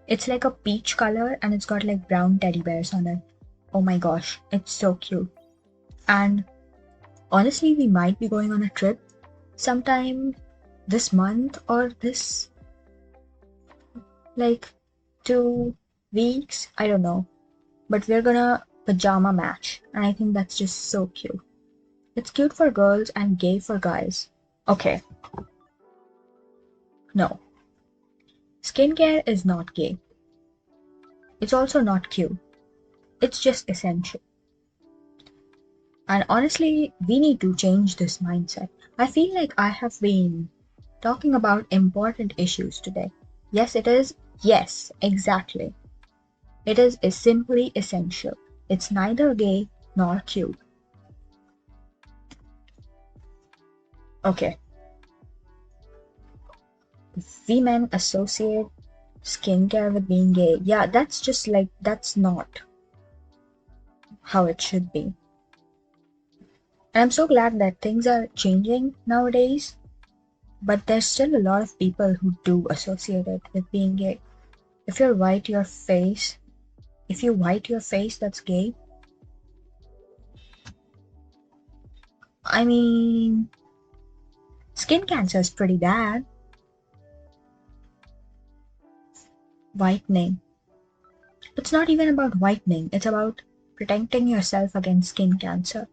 Speaker 1: It's like a peach color and it's got like brown teddy bears on it. Oh my gosh, it's so cute. And honestly, we might be going on a trip sometime this month or this like 2 weeks. I don't know. But we're gonna pajama match. And I think that's just so cute. It's cute for girls and gay for guys. Okay. No. Skincare is not gay. It's also not cute. It's just essential. And honestly, we need to change this mindset. I feel like I have been talking about important issues today. Yes, it is. Yes, exactly. It is simply essential. It's neither gay nor cute. Okay. Women associate skincare with being gay. Yeah, that's just like, that's not how it should be. And I'm so glad that things are changing nowadays, but there's still a lot of people who do associate it with being gay. If you white your face, that's gay. I mean, skin cancer is pretty bad. Whitening. It's not even about whitening, it's about protecting yourself against skin cancer.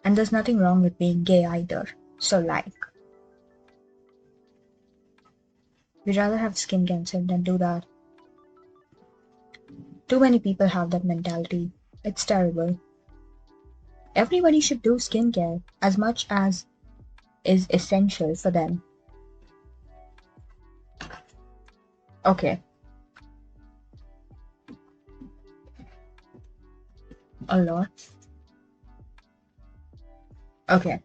Speaker 1: And there's nothing wrong with being gay either. So like, we'd rather have skin cancer than do that. Too many people have that mentality. It's terrible. Everybody should do skincare as much as is essential for them. Okay, a lot. Okay,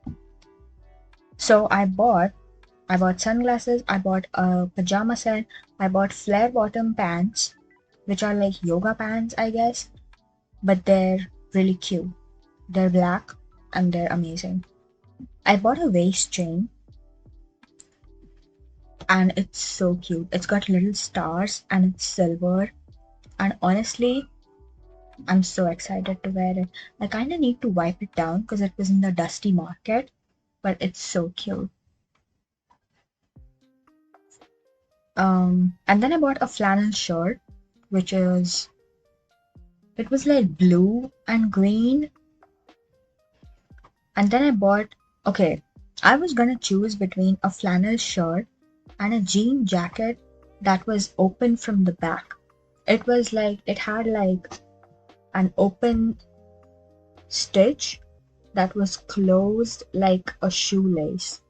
Speaker 1: so I bought sunglasses, I bought a pajama set, I bought flare bottom pants, which are like yoga pants, I guess, but they're really cute. They're black and they're amazing. I bought a waist chain and it's so cute. It's got little stars and it's silver. And honestly, I'm so excited to wear it. I kind of need to wipe it down because it was in the dusty market, but it's so cute. And then I bought a flannel shirt, which is it was like blue and green. And then okay, I was gonna choose between a flannel shirt and a jean jacket that was open from the back. It was like it had like an open stitch that was closed like a shoelace.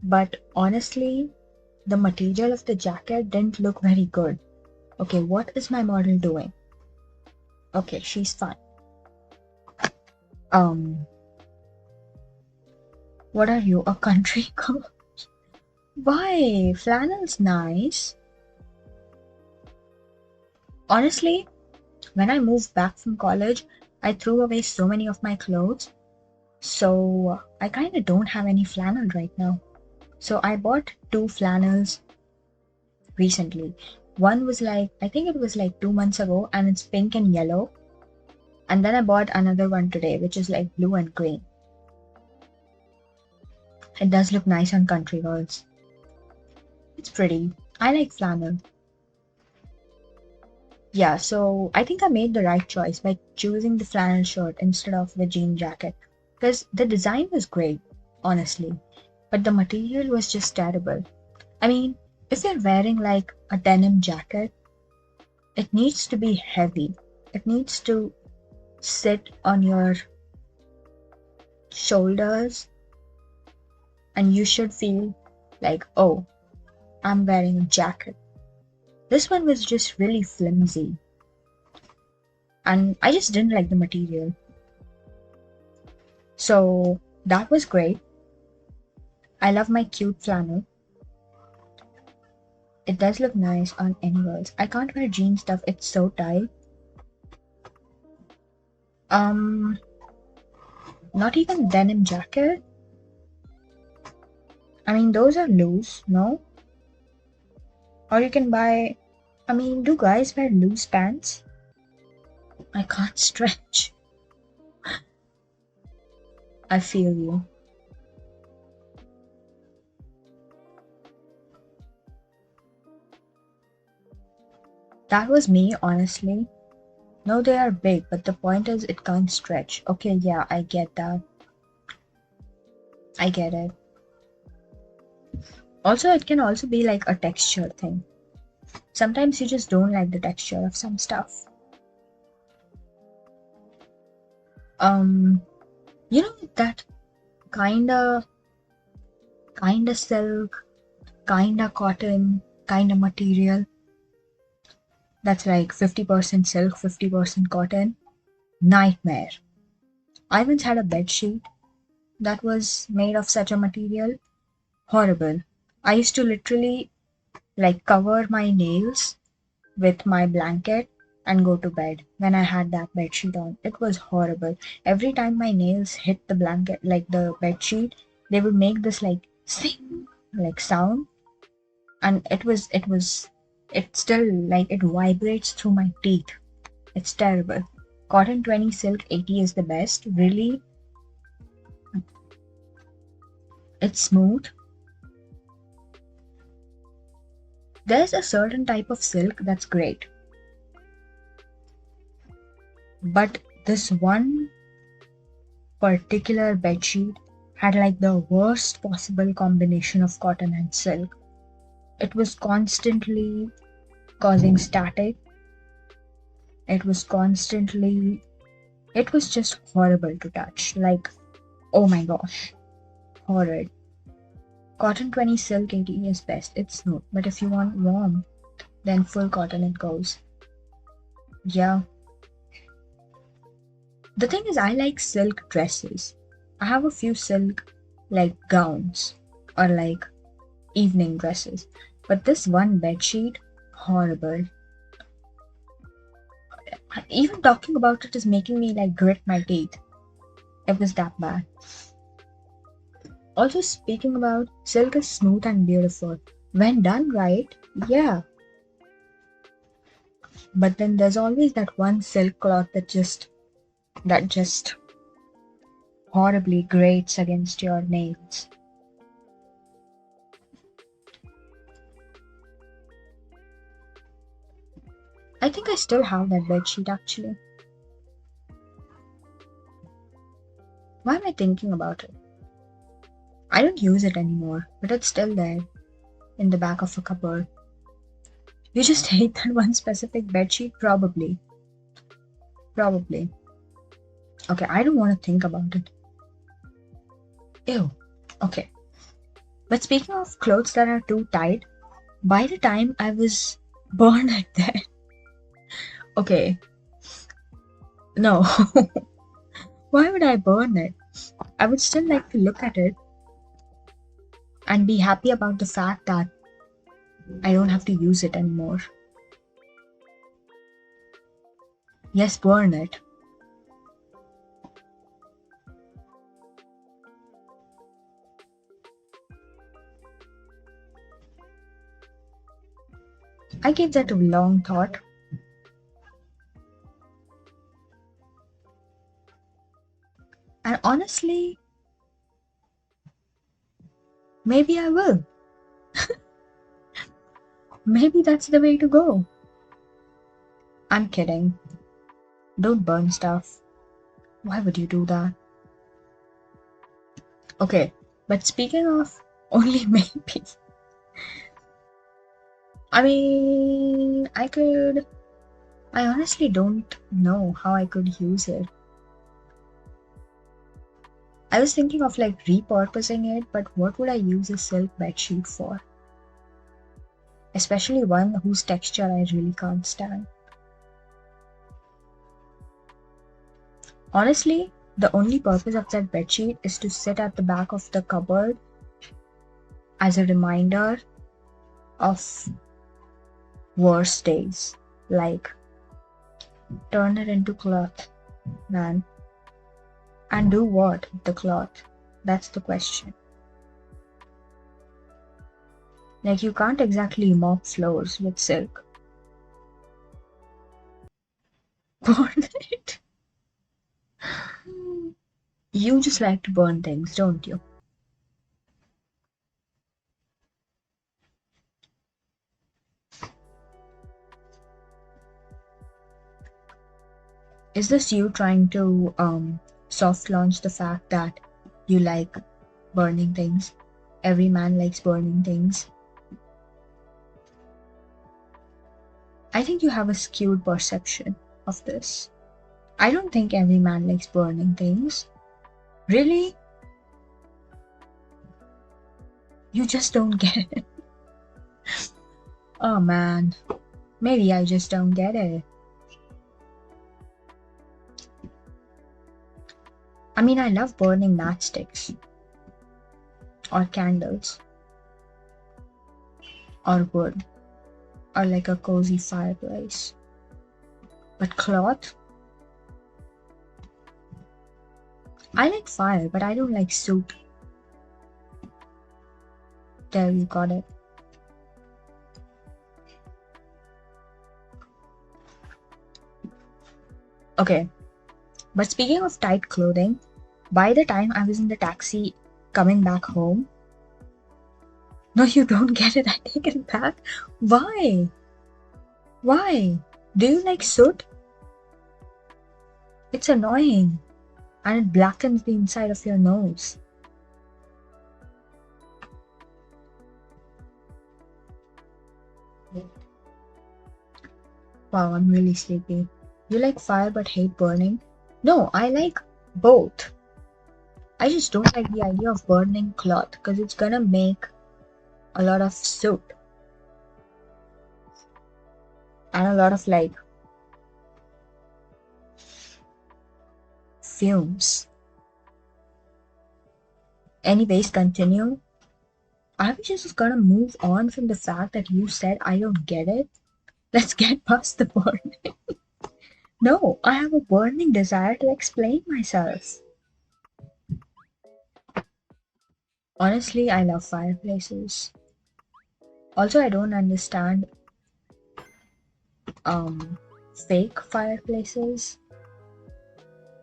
Speaker 1: But honestly, the material of the jacket didn't look very good. Okay, what is my model doing? Okay, she's fine. Um, what are you, a country girl? Why? Flannel's nice. Honestly, when I moved back from college, I threw away so many of my clothes, so I kind of don't have any flannel right now. So I bought two flannels recently. One was like, I think it was like 2 months ago, and it's pink and yellow. And then I bought another one today, which is like blue and green. It does look nice on country girls. It's pretty. I like flannel. Yeah, so I think I made the right choice by choosing the flannel shirt instead of the jean jacket. Because the design was great, honestly. But the material was just terrible. I mean, if you're wearing like a denim jacket, it needs to be heavy. It needs to sit on your shoulders and you should feel like, oh, I'm wearing a jacket. This one was just really flimsy and I just didn't like the material. So that was great. I love my cute flannel. It does look nice on any girls. I can't wear jean stuff, it's so tight. Um, Not even denim jacket. I mean, those are loose, no? Or you can buy. I mean, do guys wear loose pants? I can't stretch. I feel you. That was me, honestly. No, they are big, but the point is it can't stretch. Okay, yeah, I get that. I get it. Also, it can also be like a texture thing. Sometimes you just don't like the texture of some stuff. Um, you know that kinda silk, kinda cotton, kinda material that's like 50% silk, 50% cotton. Nightmare. I once had a bed sheet that was made of such a material. Horrible. I used to literally like cover my nails with my blanket and go to bed when I had that bed sheet on. It was horrible. Every time my nails hit the blanket, like the bed sheet, they would make this like sing like sound, and it still like it vibrates through my teeth. It's terrible. Cotton 20 silk 80 is the best. Really, it's smooth. There's a certain type of silk that's great, but this one particular bedsheet had like the worst possible combination of cotton and silk. It was constantly causing static. It was constantly, it was just horrible to touch. Like, oh my gosh, horrid. Cotton 20 silk 80 is best. It's smooth, but if you want warm, then full cotton it goes. Yeah. The thing is, I like silk dresses. I have a few silk, like, gowns or like evening dresses. But this one bedsheet, horrible. Even talking about it is making me like grit my teeth. It was that bad. Also, speaking about, silk is smooth and beautiful. When done right, yeah. But then there's always that one silk cloth that just horribly grates against your nails. I think I still have that bedsheet actually. Why am I thinking about it? I don't use it anymore, but it's still there in the back of a cupboard. You just hate that one specific bedsheet? Probably. Probably. Okay, I don't want to think about it. Ew. Okay. But speaking of clothes that are too tight, by the time I was born at that. Okay. No. Why would I burn it? I would still like to look at it and be happy about the fact that I don't have to use it anymore. Yes, burn it. I gave that a long thought. And honestly, maybe I will. Maybe that's the way to go. I'm kidding. Don't burn stuff. Why would you do that? Okay, but speaking of only maybe, I mean, I honestly don't know how I could use it. I was thinking of like repurposing it, but what would I use a silk bedsheet for? Especially one whose texture I really can't stand. Honestly, the only purpose of that bedsheet is to sit at the back of the cupboard as a reminder of worse days. Like, turn it into cloth, man. And do what with the cloth? That's the question. Like, you can't exactly mop floors with silk. Burn it. You just like to burn things, don't you? Is this you trying to soft launch the fact that you like burning things? Every man likes burning things. I think you have a skewed perception of this. I don't think every man likes burning things. Really? You just don't get it. Oh man, maybe I just don't get it. I mean, I love burning matchsticks, or candles, or wood, or like a cozy fireplace. But cloth? I like fire, but I don't like soot. There, you got it. Okay, but speaking of tight clothing, by the time I was in the taxi coming back home, no, you don't get it. I take it back. Why? Why? Do you like soot? It's annoying and it blackens the inside of your nose. Wow, I'm really sleepy. You like fire but hate burning? No, I like both. I just don't like the idea of burning cloth because it's gonna make a lot of soot. and a lot of like fumes. Anyways, continue. I was just gonna move on from the fact that you said I don't get it. Let's get past the burning. No, I have a burning desire to explain myself. Honestly, I love fireplaces. Also, I don't understand um fake fireplaces.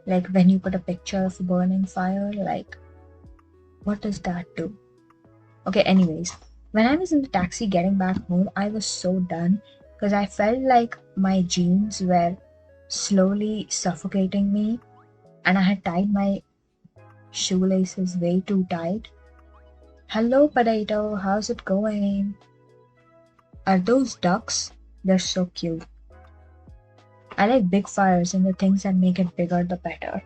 Speaker 1: Like when you put a picture of a burning fire, like what does that do? Okay, anyways, when I was in the taxi getting back home, I was so done because I felt like my jeans were slowly suffocating me and I had tied my shoelaces way too tight. Hello, potato, how's it going? Are those ducks? They're so cute. I like big fires and the things that make it bigger the better.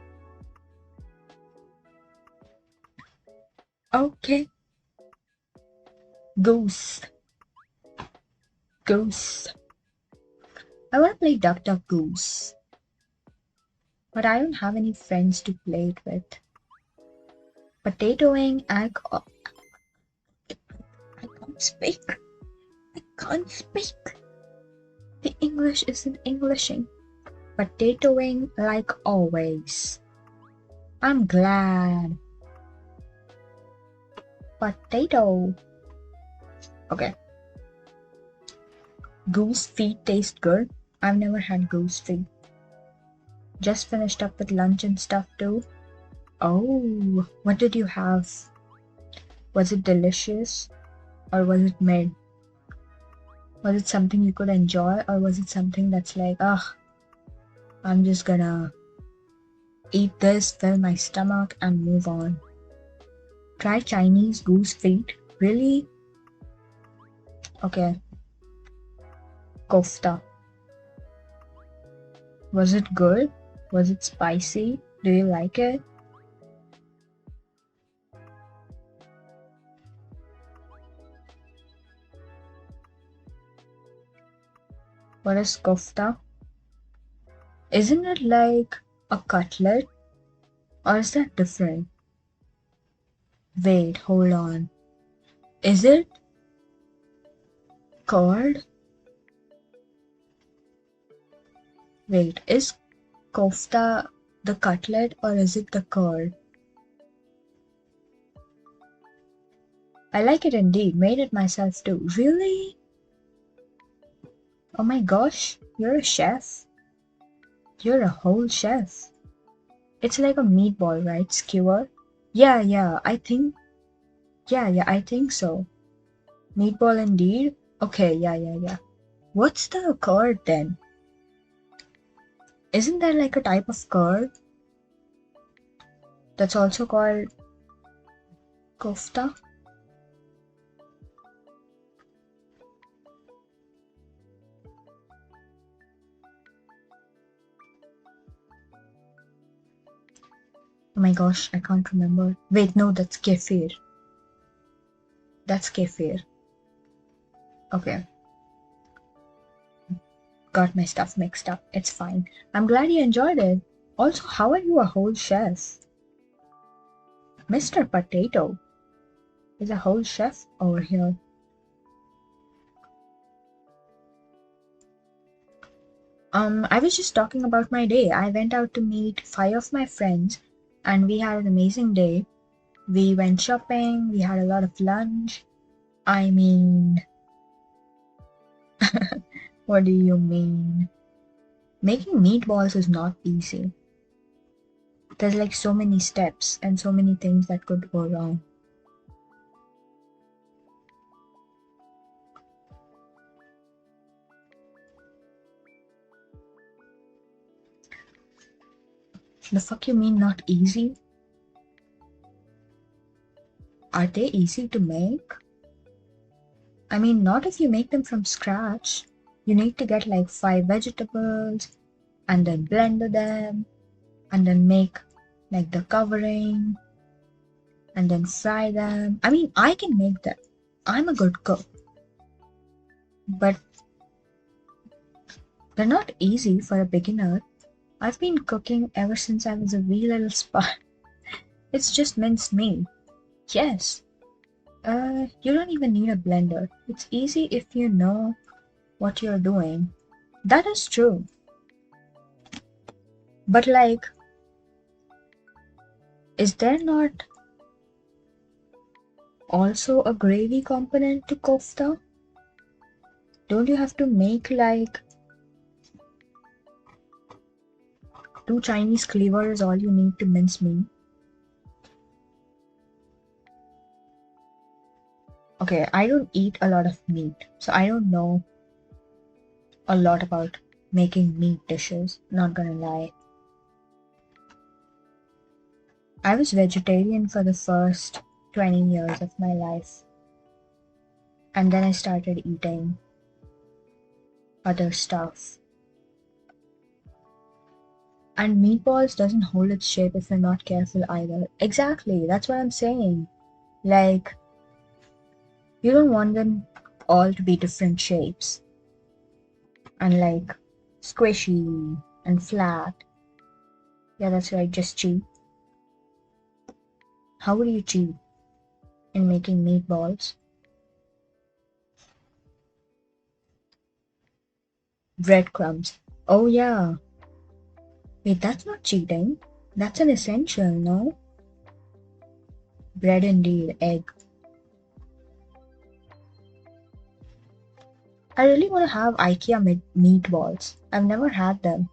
Speaker 1: Okay, goose, goose. I want to play Duck Duck Goose, but I don't have any friends to play it with. Potatoing, I can't speak. I can't speak. The English isn't Englishing. Potatoing like always. I'm glad. Potato. Okay. Goose feet taste good. I've never had goose feet. Just finished up with lunch and stuff too. Oh, what did you have? Was it delicious or was it mid? Was it something you could enjoy or was it something that's like, ugh, I'm just gonna eat this, fill my stomach, and move on? Try Chinese goose feet. Really? Okay. Kofta. Was it good? Was it spicy? Do you like it? What is kofta? Isn't it like a cutlet? Or is that different? Wait, hold on. Is it curd? Wait, is kofta the cutlet or is it the curd? I like it indeed. Made it myself too. Really? Oh my gosh, you're a chef. You're a whole chef. It's like a meatball, right? Skewer? Yeah, I think so. Meatball indeed? Okay, yeah. What's the curd then? Isn't there like a type of curd that's also called kofta? Oh my gosh, I can't remember. Wait, no, that's kefir. That's kefir. Okay, got my stuff mixed up. It's fine. I'm glad you enjoyed it. Also, how are you a whole chef? Mr. Potato is a whole chef over here. I was just talking about my day. I went out to meet 5 of my friends and we had an amazing day. We went shopping, we had a lot of lunch. I mean, what do you mean? Making meatballs is not easy. There's like so many steps and so many things that could go wrong. The fuck you mean not easy? Are they easy to make? I mean, not if you make them from scratch. You need to get like 5 vegetables and then blend them and then make like the covering and then fry them. I mean, I can make them. I'm a good cook. But They're not easy for a beginner. I've been cooking ever since I was a wee little spot. It's just minced meat. Yes. You don't even need a blender. It's easy if you know what you're doing. That is true. But like, is there not also a gravy component to kofta? Don't you have to make like two Chinese cleavers all you need to mince meat? Okay, I don't eat a lot of meat, so I don't know a lot about making meat dishes, not gonna lie. I was vegetarian for the first 20 years of my life, and then I started eating other stuff. And meatballs doesn't hold its shape if you're not careful either. Exactly, that's what I'm saying. Like, you don't want them all to be different shapes and like squishy and flat. Yeah, that's right, just cheap. How would you cheat in making meatballs? Breadcrumbs. Oh yeah. Wait, that's not cheating. That's an essential, no? Bread indeed, egg. I really want to have IKEA meatballs. I've never had them.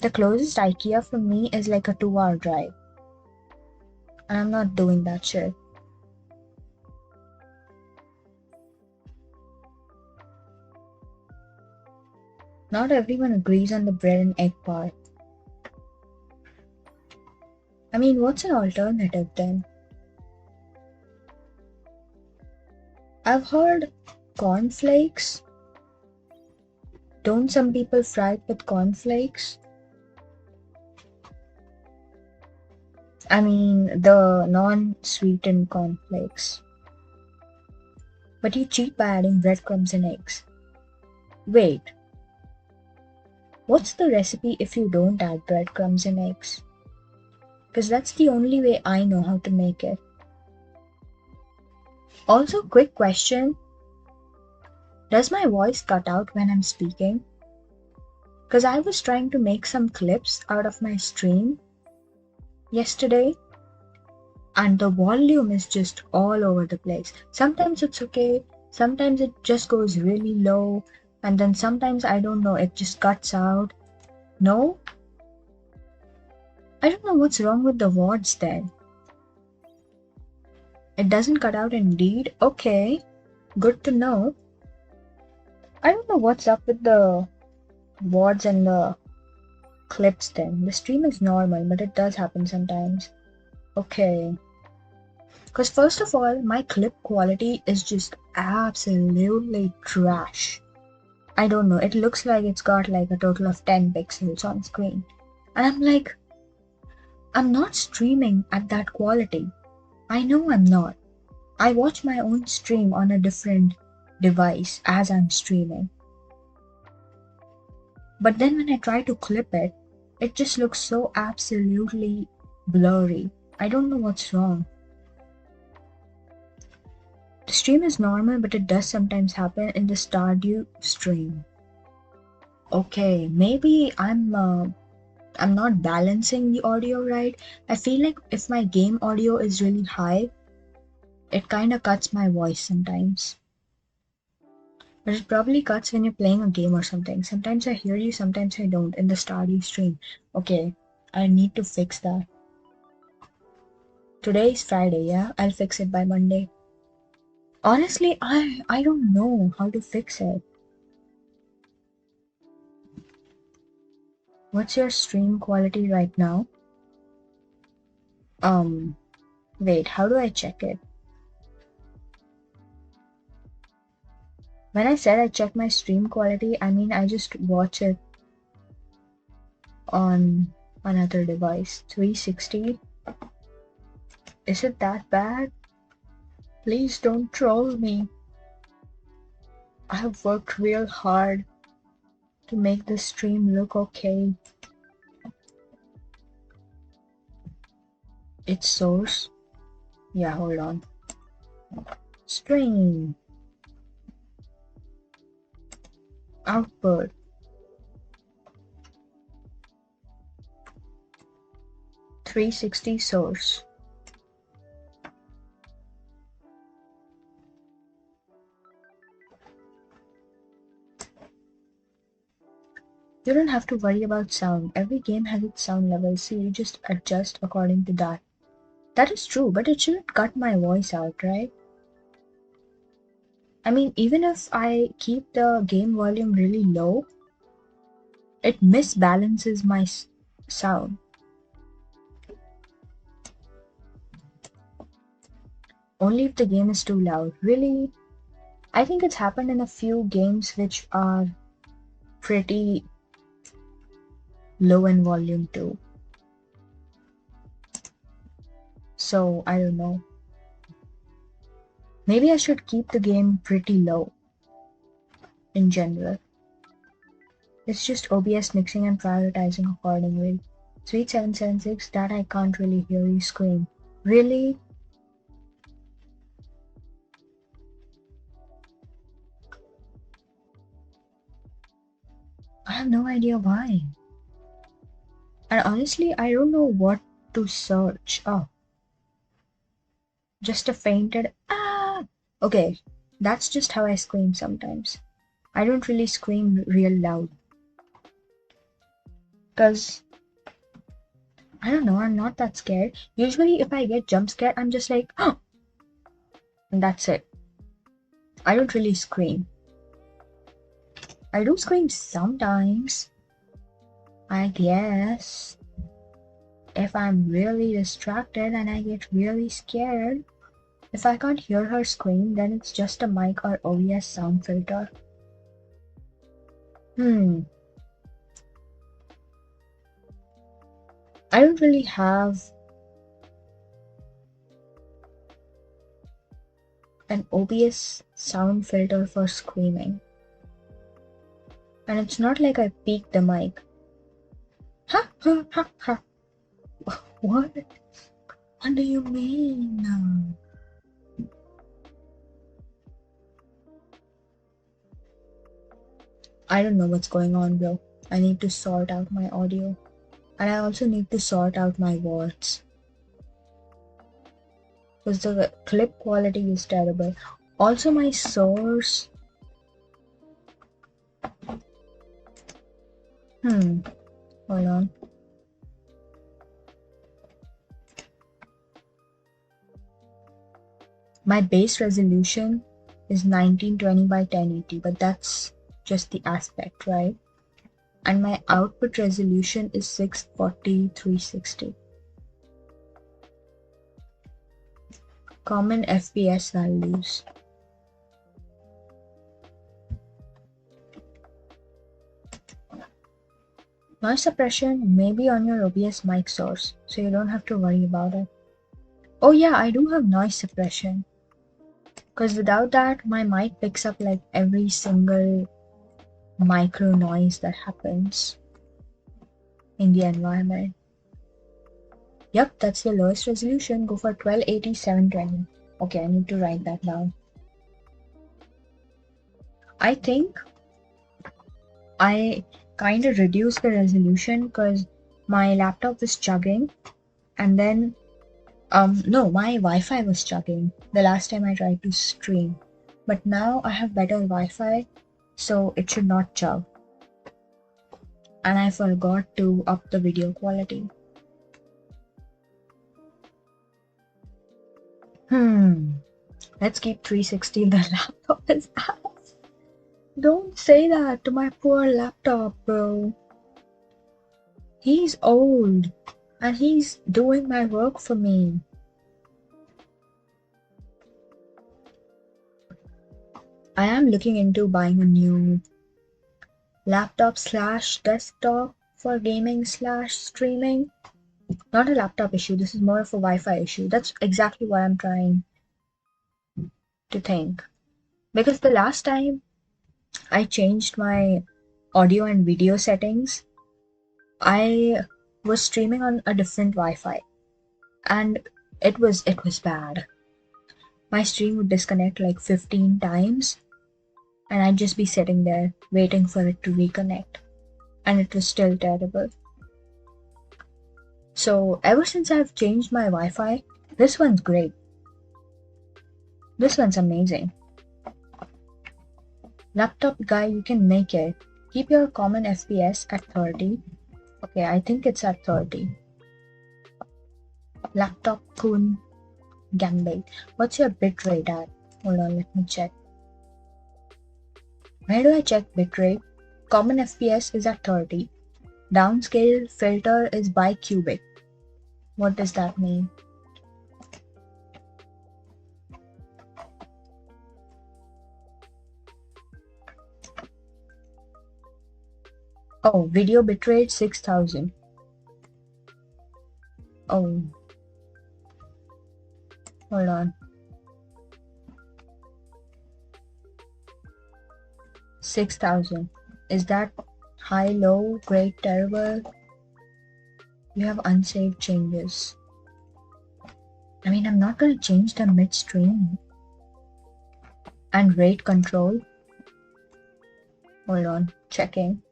Speaker 1: The closest IKEA from me is like a 2-hour drive. And I'm not doing that shit. Not everyone agrees on the bread and egg part. I mean, what's an alternative then? I've heard cornflakes. Don't some people fry it with cornflakes? I mean, the non-sweetened cornflakes. But you cheat by adding breadcrumbs and eggs. Wait, what's the recipe if you don't add breadcrumbs and eggs? Because that's the only way I know how to make it. Also, quick question. Does my voice cut out when I'm speaking? Because I was trying to make some clips out of my stream yesterday and the volume is just all over the place. Sometimes it's okay, sometimes it just goes really low, and then sometimes I don't know, it just cuts out. No? I don't know what's wrong with the VODs then. It doesn't cut out indeed? Okay, good to know. I don't know what's up with the VODs and the clips then. The stream is normal, but it does happen sometimes. Okay. Because first of all, my clip quality is just absolutely trash. I don't know, it looks like it's got like a total of 10 pixels on screen. And I'm like, I'm not streaming at that quality. I know I'm not. I watch my own stream on a different device as I'm streaming. But then when I try to clip it, it just looks so absolutely blurry. I don't know what's wrong. The stream is normal, but it does sometimes happen in the Stardew stream. Okay, maybe I'm not balancing the audio right. I feel like if my game audio is really high, it kind of cuts my voice sometimes. But it probably cuts when you're playing a game or something. Sometimes I hear you, sometimes I don't in the Stardew stream. Okay, I need to fix that. Today is Friday, yeah? I'll fix it by Monday. Honestly, I don't know how to fix it. What's your stream quality right now? Wait, how do I check it? When I said I check my stream quality, I mean I just watch it on another device. 360? Is it that bad? Please don't troll me. I have worked real hard to make the stream look okay. Its source. Yeah, hold on. Stream. Output. .360 source. You don't have to worry about sound. Every game has its sound level, so you just adjust according to that. That is true, but it shouldn't cut my voice out, right? I mean, even if I keep the game volume really low, it misbalances my sound. Only if the game is too loud. Really? I think it's happened in a few games which are pretty low in volume too. So, I don't know. Maybe I should keep the game pretty low in general. It's just OBS mixing and prioritizing accordingly. Sweet 776, that I can't really hear you scream. Really? I have no idea why. And honestly, I don't know what to search. Oh, just a fainted ah. Okay, that's just how I scream sometimes. I don't really scream real loud. Because, I don't know, I'm not that scared. Usually if I get jump scared, I'm just like, oh! And that's it. I don't really scream. I do scream sometimes, I guess. If I'm really distracted and I get really scared, if I can't hear her scream, then it's just a mic or OBS sound filter. I don't really have an OBS sound filter for screaming. And it's not like I peaked the mic. Ha ha ha ha. What? What do you mean? I don't know what's going on, bro. I need to sort out my audio. And I also need to sort out my words. Because the clip quality is terrible. Also, my source. Hold on. My base resolution is 1920 by 1080, but that's just the aspect, right? And my output resolution is 640 360. Common FPS values. Noise suppression may be on your OBS mic source, so you don't have to worry about it. Oh yeah, I do have noise suppression. Because without that, my mic picks up like every single micro noise that happens in the environment. Yep, that's the lowest resolution. Go for 1280 720. Okay, I need to write that down. I think I kind of reduced the resolution because my laptop was chugging, and then no, my Wi-Fi was chugging the last time I tried to stream, but now I have better Wi-Fi, so it should not chug. And I forgot to up the video quality. Let's keep 360. The laptop is ass. Don't say that to my poor laptop, bro. He's old and he's doing my work for me. I am looking into buying a new laptop slash desktop for gaming slash streaming. Not a laptop issue, this is more of a Wi-Fi issue. That's exactly what I'm trying to think. Because the last time I changed my audio and video settings, I was streaming on a different Wi-Fi, and it was bad. My stream would disconnect like 15 times, and I'd just be sitting there waiting for it to reconnect, and it was still terrible. So ever since I've changed my Wi-Fi, this one's great. This one's amazing. Laptop guy, you can make it. Keep your common FPS at 30. Okay, I think it's at 30. Laptop kun Gambit. What's your bitrate at? Hold on, let me check. Where do I check bitrate? Common FPS is at 30. Downscale filter is bicubic. What does that mean? Oh, video bitrate 6000. Oh. Hold on. 6000. Is that high, low, great, terrible? You have unsaved changes. I mean, I'm not gonna change them midstream. And rate control. Hold on, checking.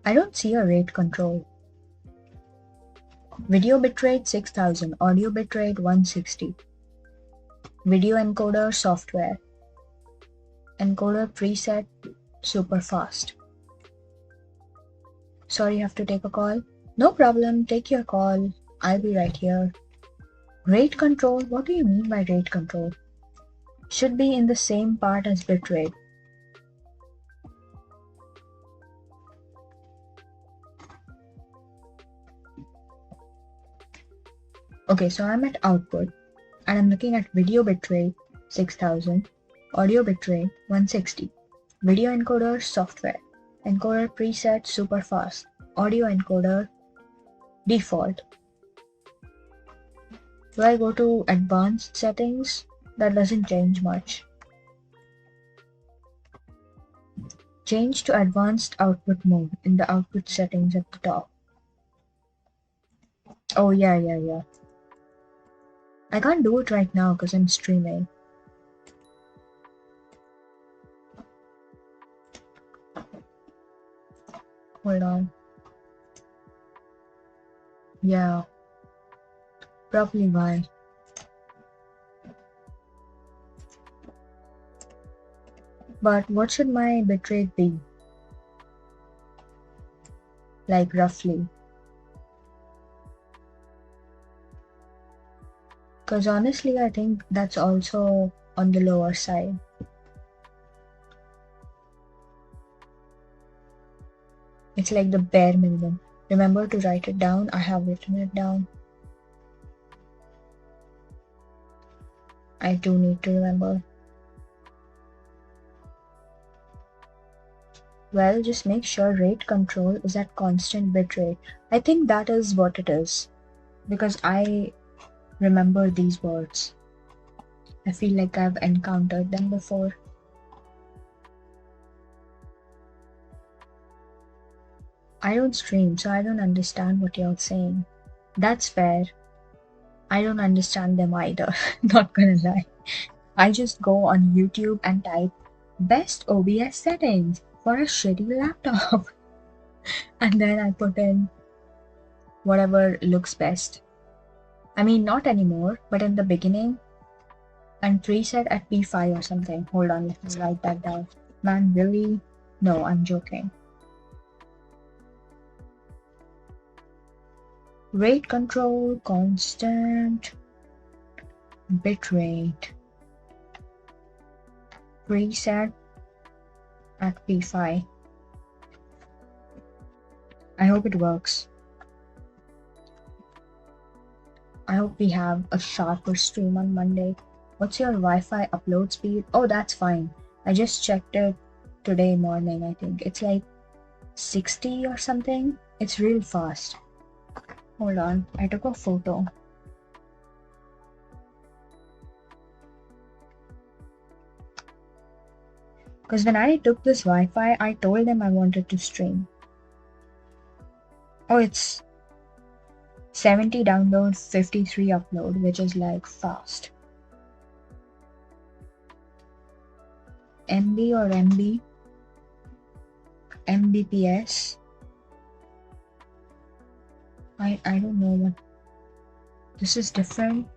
Speaker 1: I don't see a rate control. Video bitrate 6000, audio bitrate 160. Video encoder software. Encoder preset super fast. Sorry, you have to take a call? No problem, take your call. I'll be right here. Rate control? What do you mean by rate control? Should be in the same part as bitrate. Okay, so I'm at output and I'm looking at video bitrate 6000, audio bitrate 160, video encoder software, encoder preset super fast, audio encoder default. Do I go to advanced settings? That doesn't change much. Change to advanced output mode in the output settings at the top. Oh yeah. I can't do it right now because I'm streaming. Hold on. Yeah. Probably why. But what should my bitrate be? Like roughly. Because honestly, I think that's also on the lower side. It's like the bare minimum. Remember to write it down. I have written it down. I do need to remember. Well, just make sure rate control is at constant bitrate. I think that is what it is. Because I remember these words. I feel like I've encountered them before. I don't stream, so I don't understand what you're saying. That's fair. I don't understand them either, not gonna lie. I just go on YouTube and type best OBS settings for a shitty laptop. And then I put in whatever looks best. I mean, not anymore, but in the beginning, and preset at P5 or something. Hold on, let me write that down. Man, really? No, I'm joking. Rate control, constant, bitrate, preset at P5. I hope it works. I hope we have a sharper stream on Monday. What's your Wi-Fi upload speed? Oh, that's fine. I just checked it today morning, I think. It's like 60 or something. It's real fast. Hold on, I took a photo. Because when I took this Wi-Fi, I told them I wanted to stream. Oh, it's 70 download, 53 upload, which is like fast. MB or MB? Mbps? I don't know what. This is different.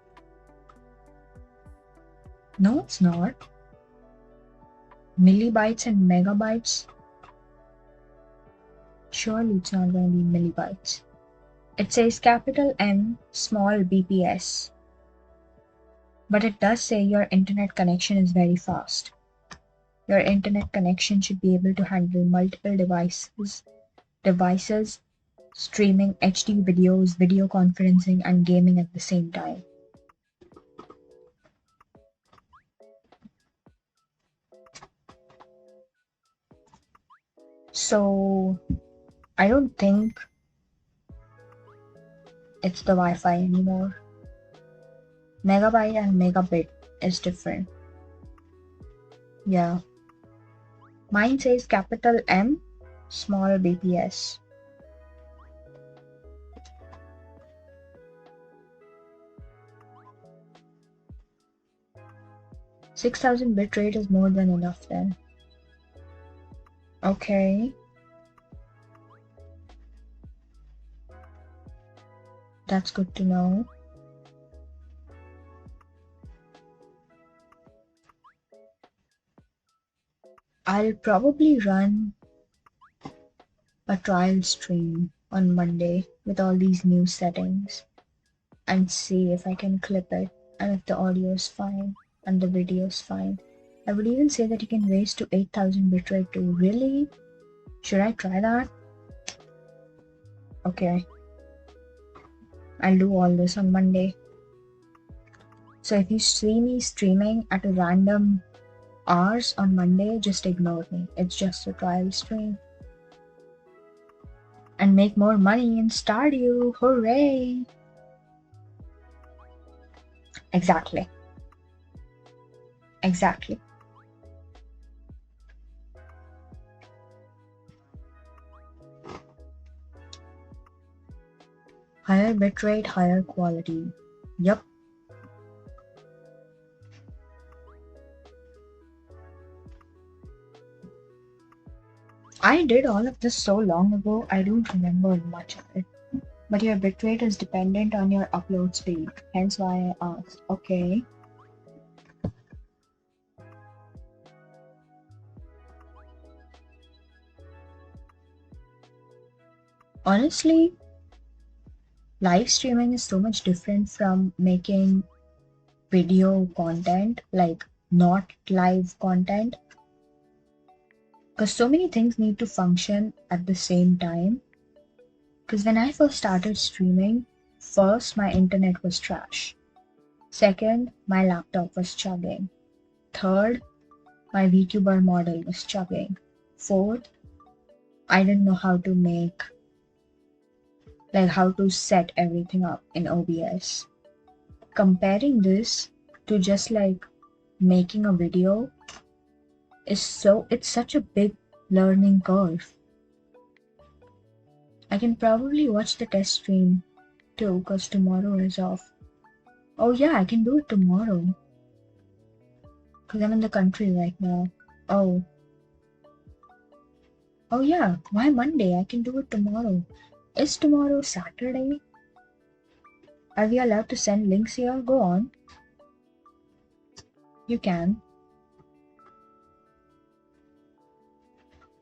Speaker 1: No, it's not. Millibytes and megabytes? Surely it's not going to be millibytes. It says capital M, small bps. But it does say your internet connection is very fast. Your internet connection should be able to handle multiple devices streaming HD videos, video conferencing, and gaming at the same time. So I don't think it's the Wi-Fi anymore. Megabyte and megabit is different. Yeah. Mine says capital M, small bps. 6000 bitrate is more than enough then. Okay. That's good to know. I'll probably run a trial stream on Monday with all these new settings and see if I can clip it and if the audio is fine and the video is fine. I would even say that you can raise to 8000 bitrate too. Really? Should I try that? Okay. I'll do all this on Monday. So if you see me streaming at a random hours on Monday, just ignore me. It's just a trial stream. And make more money in Stardew. Hooray! Exactly. Exactly. Higher bitrate, higher quality. Yup. I did all of this so long ago, I don't remember much of it. But your bitrate is dependent on your upload speed, hence why I asked. Okay. Honestly, live streaming is so much different from making video content, like not live content. Because so many things need to function at the same time. Because when I first started streaming, first my internet was trash. Second, my laptop was chugging. Third, my VTuber model was chugging. Fourth, I didn't know how to how to set everything up in OBS. Comparing this to just like making a video it's such a big learning curve. I can probably watch the test stream too because tomorrow is off. Oh yeah, I can do it tomorrow because I'm in the country right now. Oh. Oh yeah, why Monday? I can do it tomorrow. Is tomorrow Saturday? Are we allowed to send links here? Go on. You can.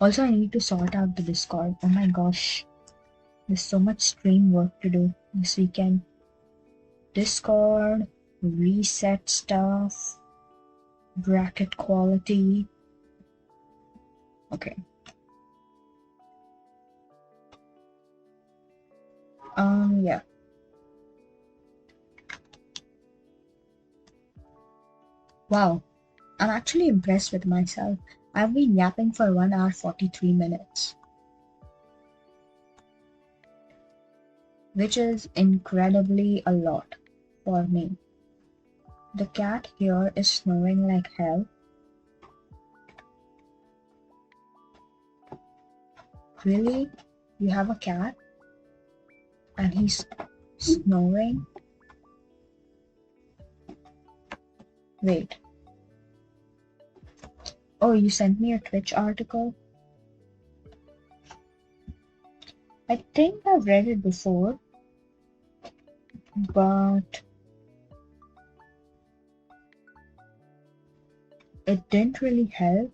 Speaker 1: Also, I need to sort out the Discord. Oh my gosh. There's so much stream work to do this weekend. Discord, reset stuff, bracket quality. Okay. Yeah. Wow, I'm actually impressed with myself. I've been yapping for 1 hour 43 minutes, which is incredibly a lot for me. The cat here is snoring like hell. Really? You have a cat and he's snoring? Wait. Oh, you sent me a Twitch article? I think I've read it before, but it didn't really help.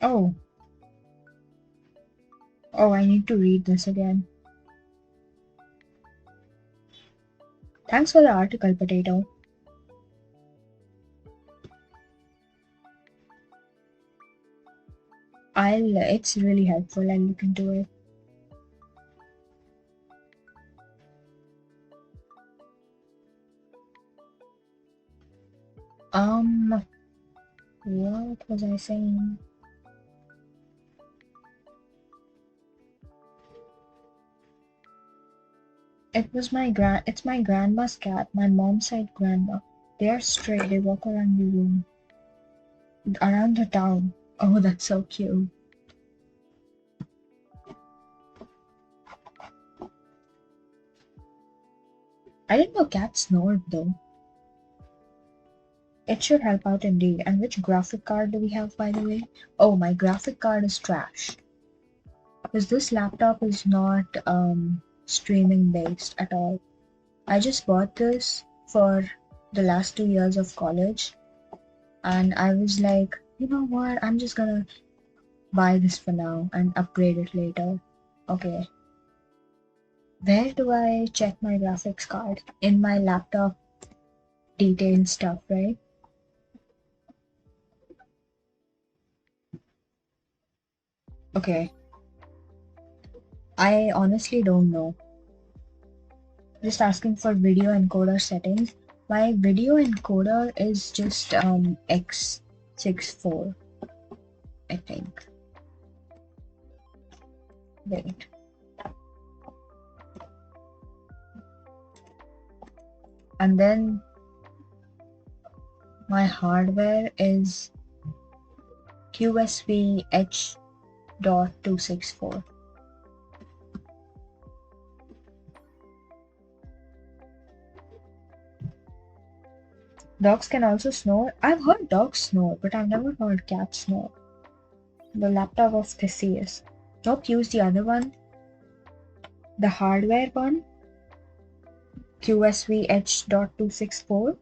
Speaker 1: Oh, oh, I need to read this again. Thanks for the article, Potato. It's really helpful. I'll look into it. What was I saying? It's my grandma's cat, my mom's side grandma. They are stray, they walk around the room, around the town. Oh, that's so cute. I didn't know cats snored though. It should help out indeed. And which graphic card do we have, by the way? Oh, my graphic card is trash. Because this laptop is not streaming based at all. I just bought this for the last 2 years of college, and I was like, you know what? I'm just gonna buy this for now and upgrade it later. Okay. Where do I check my graphics card? In my laptop detail stuff, right? Okay. I honestly don't know. Just asking for video encoder settings. My video encoder is just X64, I think. Wait. And then my hardware is QSV H.264. Dogs can also snore. I've heard dogs snore, but I've never heard cats snore. The laptop of Theseus. Nope, use the other one. The hardware one. QSV H.264.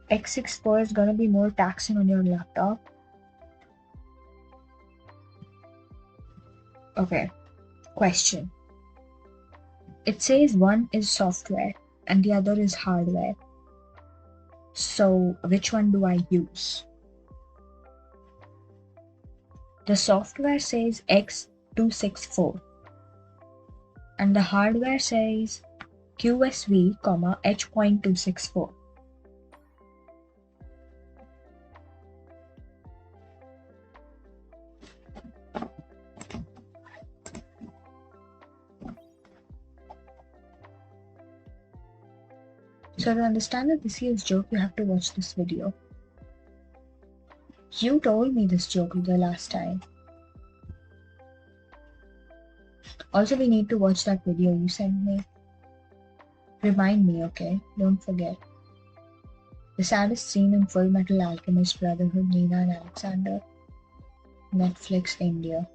Speaker 1: X64 is gonna be more taxing on your laptop. Okay, question. It says one is software and the other is hardware. So which one do I use? The software says X264 and the hardware says QSV, H.264. So to understand the Theseus joke, you have to watch this video. You told me this joke the last time. Also, we need to watch that video you sent me. Remind me, okay? Don't forget. The saddest scene in Full Metal Alchemist Brotherhood, Nina and Alexander. Netflix India.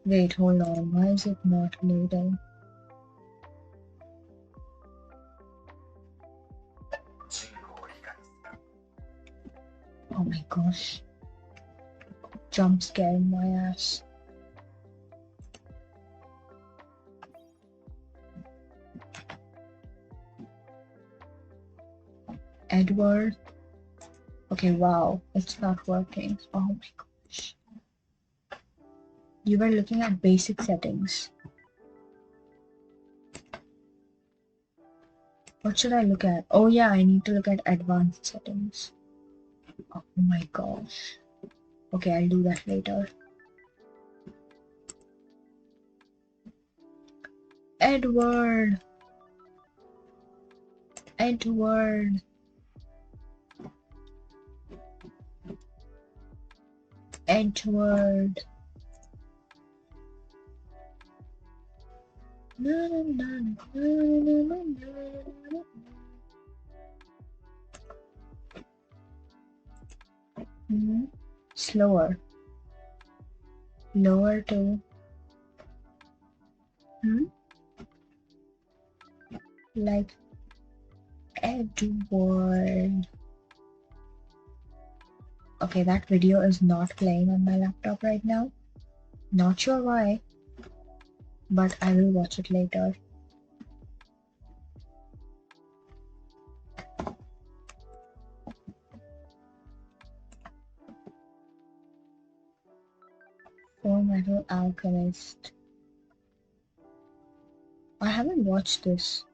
Speaker 1: Wait, hold on. Why is it not loading? Oh my gosh. Jump scare in my ass. Edward. Okay, wow, it's not working. Oh my gosh. You were looking at basic settings. What should I look at? Oh yeah, I need to look at advanced settings. Oh my gosh. Okay, I'll do that later. Edward. Edward. Edward. Na, na, na, na, na, na. Slower. Lower to. Like Edward. Okay, that video is not playing on my laptop right now. Not sure why, but I will watch it later. Full Metal Alchemist. I haven't watched this.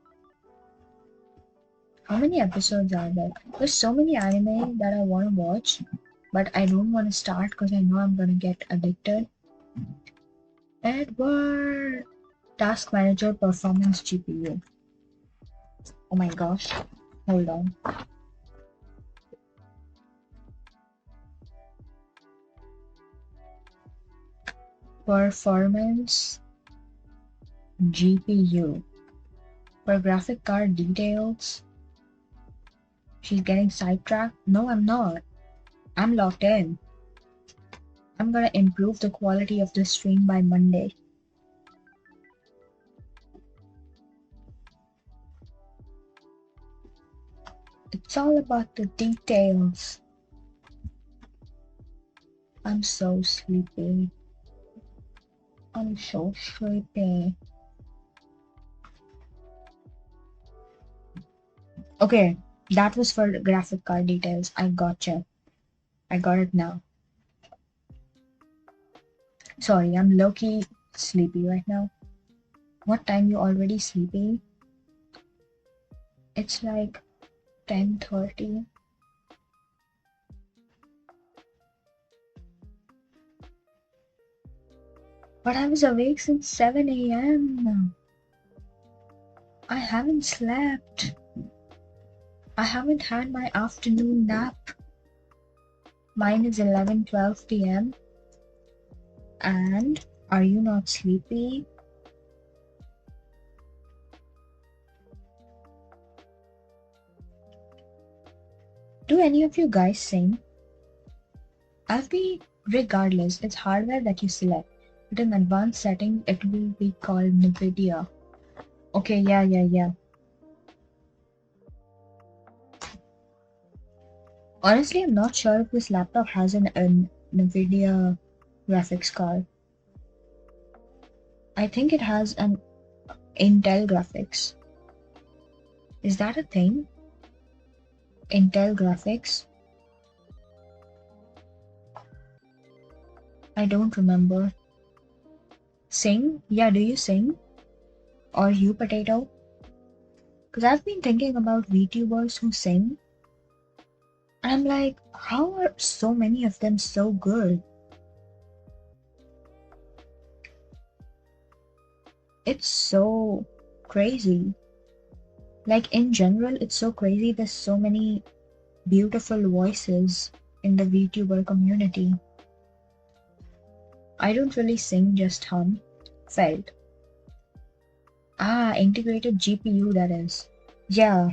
Speaker 1: How many episodes are there? There's so many anime that I want to watch, but I don't want to start because I know I'm gonna get addicted. Edward! Task Manager Performance GPU. Oh my gosh. Hold on. Performance GPU. For graphic card details. She's getting sidetracked. No, I'm not. I'm locked in. I'm gonna improve the quality of this stream by Monday. It's all about the details. I'm so sleepy. I'm so sleepy. Okay, that was for graphic card details. I gotcha. I got it now. Sorry, I'm low-key sleepy right now. What time you already sleepy? It's like 10:30. But I was awake since 7 a.m. I haven't slept. I haven't had my afternoon nap. Mine is 11:12 p.m. And are you not sleepy? Do any of you guys sing? Regardless, it's hardware that you select. But in advanced settings, it will be called NVIDIA. Okay, yeah. Honestly, I'm not sure if this laptop has an NVIDIA graphics card. I think it has an Intel graphics. Is that a thing? Intel graphics? I don't remember. Sing? Yeah, do you sing? Or you, Potato? Because I've been thinking about VTubers who sing. And I'm like, how are so many of them so good? It's so crazy. Like, in general, it's so crazy. There's so many beautiful voices in the VTuber community. I don't really sing, just hum. Felt. Ah, integrated GPU, that is. Yeah.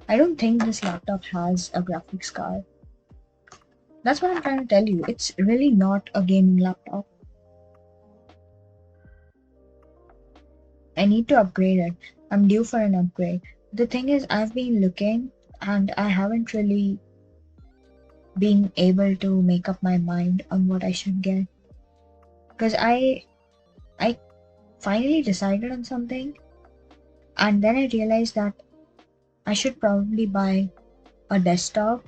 Speaker 1: I don't think this laptop has a graphics card. That's what I'm trying to tell you. It's really not a gaming laptop. I need to upgrade it. I'm due for an upgrade. The thing is, I've been looking and I haven't really been able to make up my mind on what I should get. Because I finally decided on something and then I realized that I should probably buy a desktop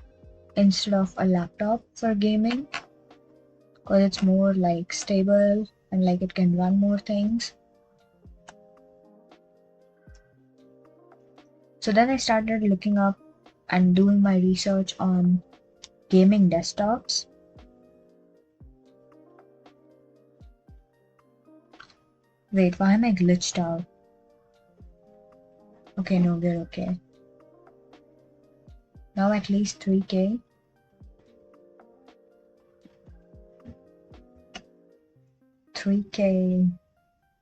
Speaker 1: instead of a laptop for gaming because it's more like stable and like it can run more things. So then I started looking up and doing my research on gaming desktops. Wait, why am I glitched out? Okay, no, we're okay. Now at least 3K. 3K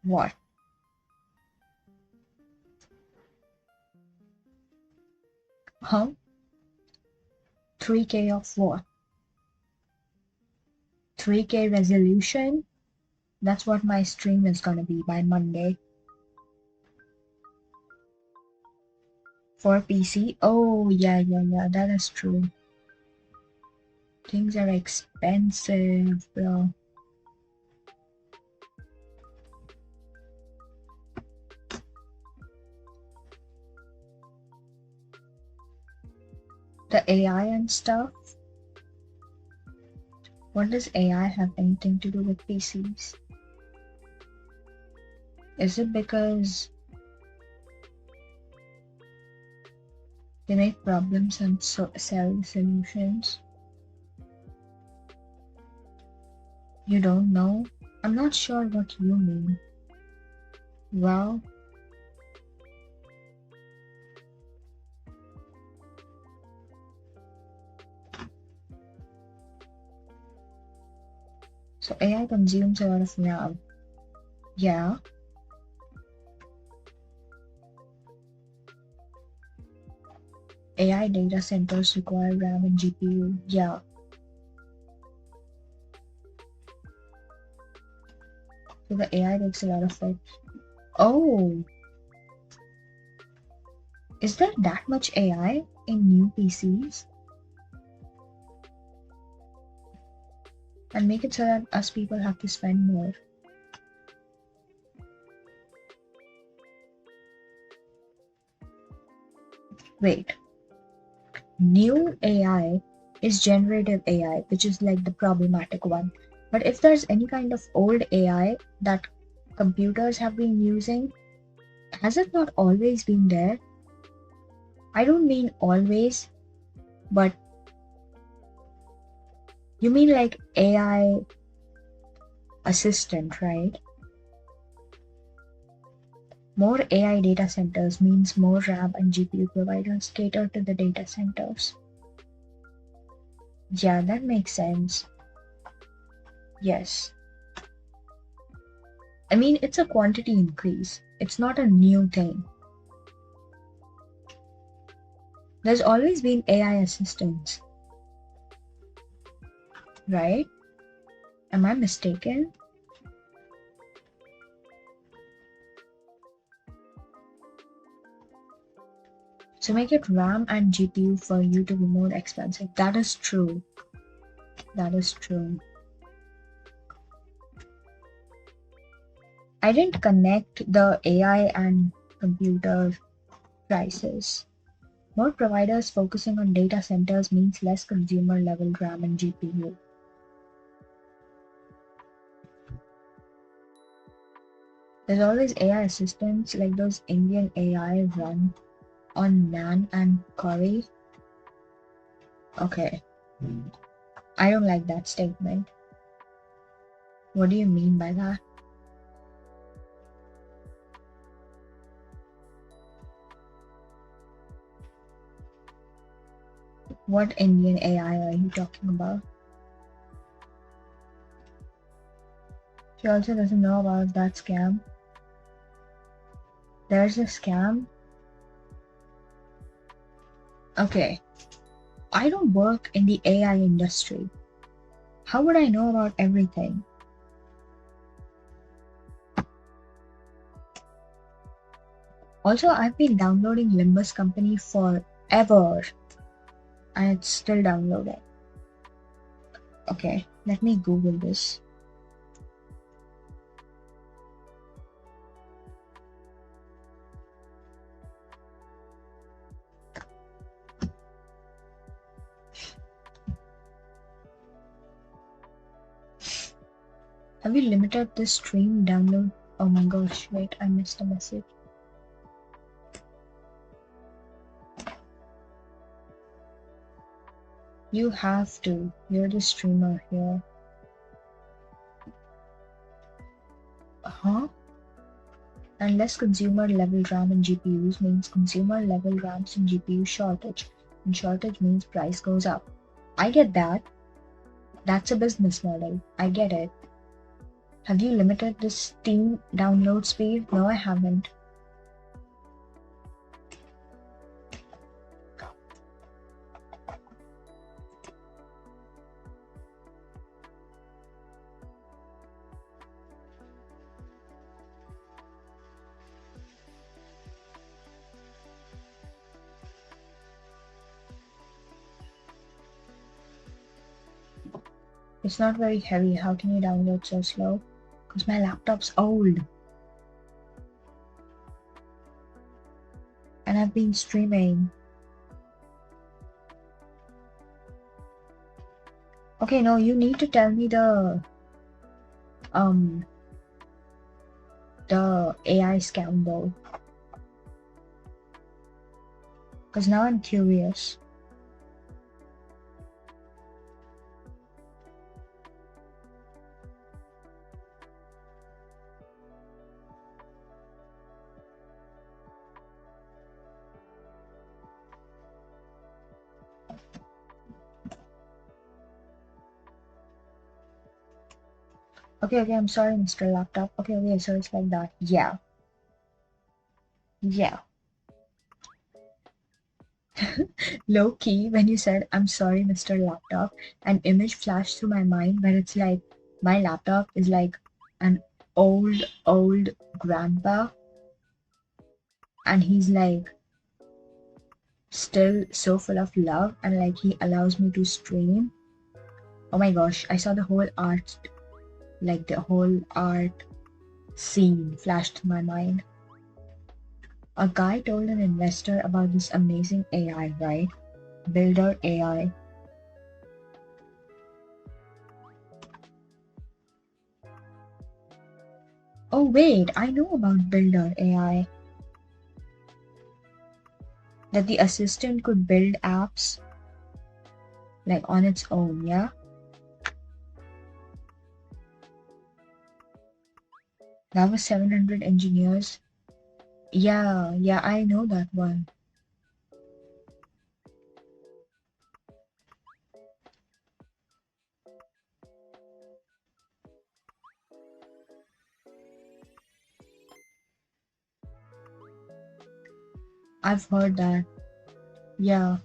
Speaker 1: what? Huh? 3K of what? 3K resolution? That's what my stream is gonna be by Monday. For PC? Oh, yeah, that is true. Things are expensive, bro. The AI and stuff? What does AI have anything to do with PCs? Is it because they make problems and sell solutions? You don't know? I'm not sure what you mean. Well, so AI consumes a lot of RAM. Yeah. AI data centers require RAM and GPU. Yeah. So the AI takes a lot of it. Oh, is there that much AI in new PCs? And make it so that us people have to spend more. Wait, new AI is generative AI, which is like the problematic one. But if there's any kind of old AI that computers have been using, has it not always been there? I don't mean always, but you mean like AI assistant, right? More AI data centers means more RAM and GPU providers cater to the data centers. Yeah, that makes sense. Yes. I mean, it's a quantity increase. It's not a new thing. There's always been AI assistants, right? Am I mistaken? So make it RAM and GPU for you to be more expensive. That is true. That is true. I didn't connect the AI and computer prices. More providers focusing on data centers means less consumer level RAM and GPU. There's always AI assistants like those Indian AI run on NAN and Curry. Okay. I don't like that statement. What do you mean by that? What Indian AI are you talking about? She also doesn't know about that scam. There's a scam. Okay. I don't work in the AI industry. How would I know about everything? Also, I've been downloading Limbus Company forever and it's still downloading. Okay, let me Google this. Have you limited the stream download? Oh my gosh, wait, I missed a message. You have to. You're the streamer here. Huh? And less consumer level RAM and GPUs means consumer level RAMs and GPU shortage. And shortage means price goes up. I get that. That's a business model. I get it. Have you limited the Steam download speed? No, I haven't. It's not very heavy. How can you download so slow? Because my laptop's old. And I've been streaming. Okay, no, you need to tell me the AI scam though. Because now I'm curious. Okay, I'm sorry, Mr. Laptop. Okay, so it's like that. Yeah. Low key, when you said, I'm sorry, Mr. Laptop, an image flashed through my mind where it's like, my laptop is like an old grandpa, and he's like still so full of love, and like he allows me to stream. Oh my gosh, I saw the whole art, like the whole art scene flashed through my mind. A guy told an investor about this amazing AI, right? Builder AI. Oh wait, I know about Builder AI. That the assistant could build apps like on its own, yeah? That was 700 engineers. Yeah, I know that one. I've heard that. Yeah.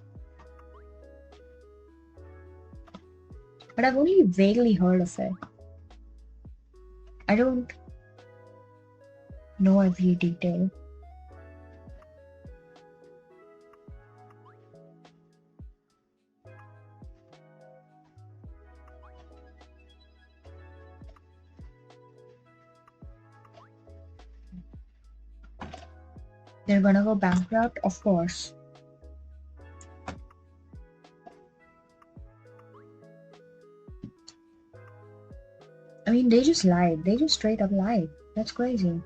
Speaker 1: But I've only vaguely heard of it. I don't know every detail. They're gonna go bankrupt? Of course. I mean, they just lied. They just straight up lied. That's crazy.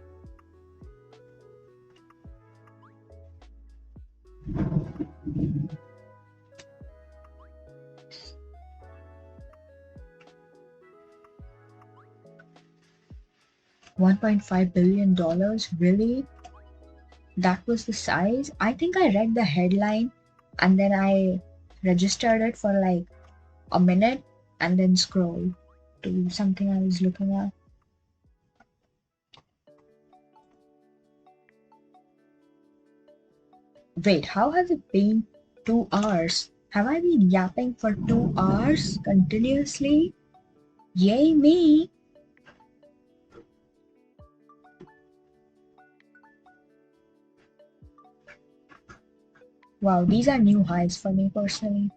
Speaker 1: $1.5 billion? Really? That was the size? I think I read the headline and then I registered it for like a minute and then scrolled to something I was looking at. Wait, how has it been 2 hours? Have I been yapping for 2 hours continuously? Yay me! Wow, these are new highs for me personally.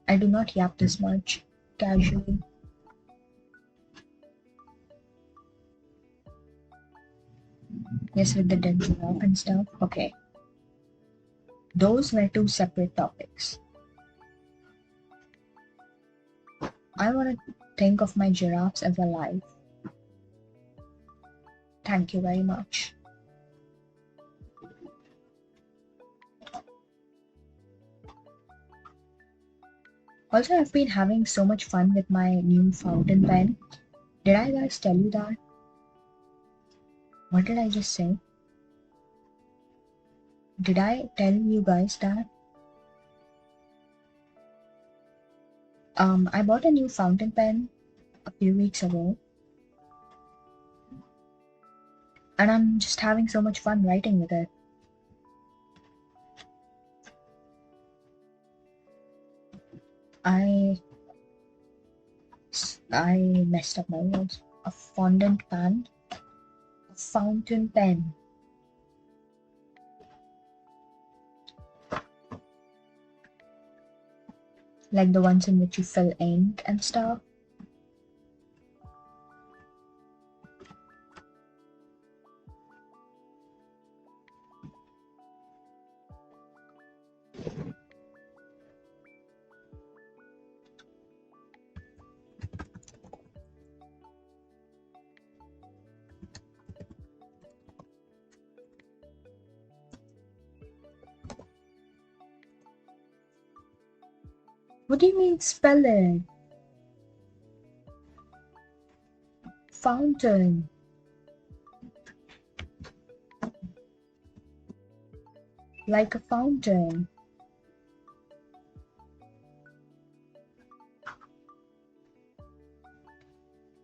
Speaker 1: I do not yap this much casually. Yes, with the dead giraffe and stuff. Okay. Those were two separate topics. I want to think of my giraffes as alive. Thank you very much. Also, I've been having so much fun with my new fountain pen. Did I guys tell you that? What did I just say? Did I tell you guys that? I bought a new fountain pen a few weeks ago, and I'm just having so much fun writing with it. I messed up my words. A fondant pen, a fountain pen. Like the ones in which you fill ink and stuff. What do you mean spell it? Fountain. Like a fountain.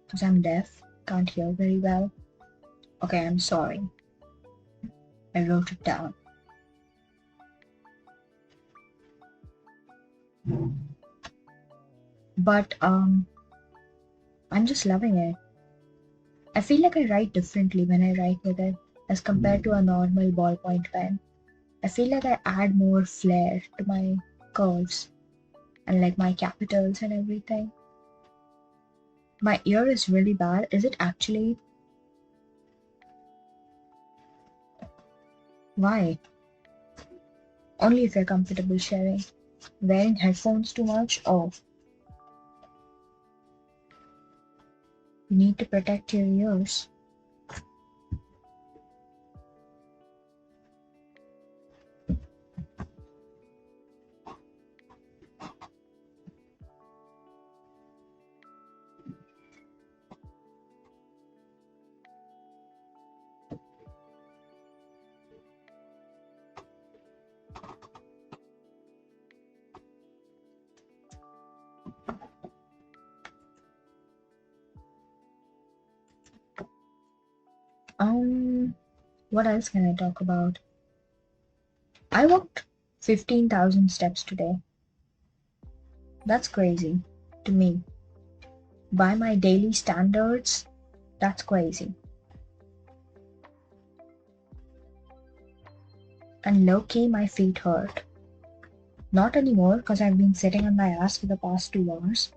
Speaker 1: Because I'm deaf, can't hear very well. Okay, I'm sorry. I wrote it down. But I'm just loving it. I feel like I write differently when I write with it as compared to a normal ballpoint pen. I feel like I add more flair to my curves and like my capitals and everything. My ear is really bad. Is it actually? Why? Only if you're comfortable sharing. Wearing headphones too much? Oh, you need to protect your ears. What else can I talk about? I walked 15,000 steps today. That's crazy to me. By my daily standards, that's crazy. And low key, my feet hurt. Not anymore because I've been sitting on my ass for the past 2 hours.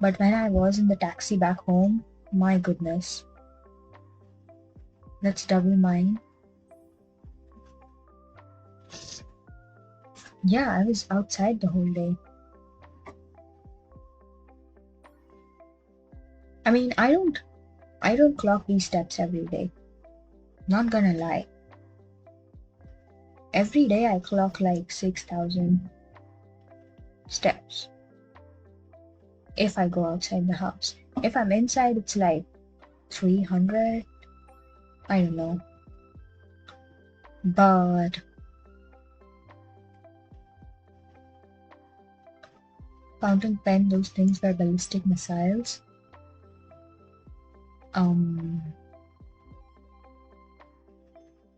Speaker 1: But when I was in the taxi back home, my goodness. That's double mine. Yeah, I was outside the whole day. I mean, I don't clock these steps every day. Not gonna lie. Every day I clock like 6,000 steps. If I go outside the house. If I'm inside, it's like 300. I don't know. But fountain pen, those things were ballistic missiles.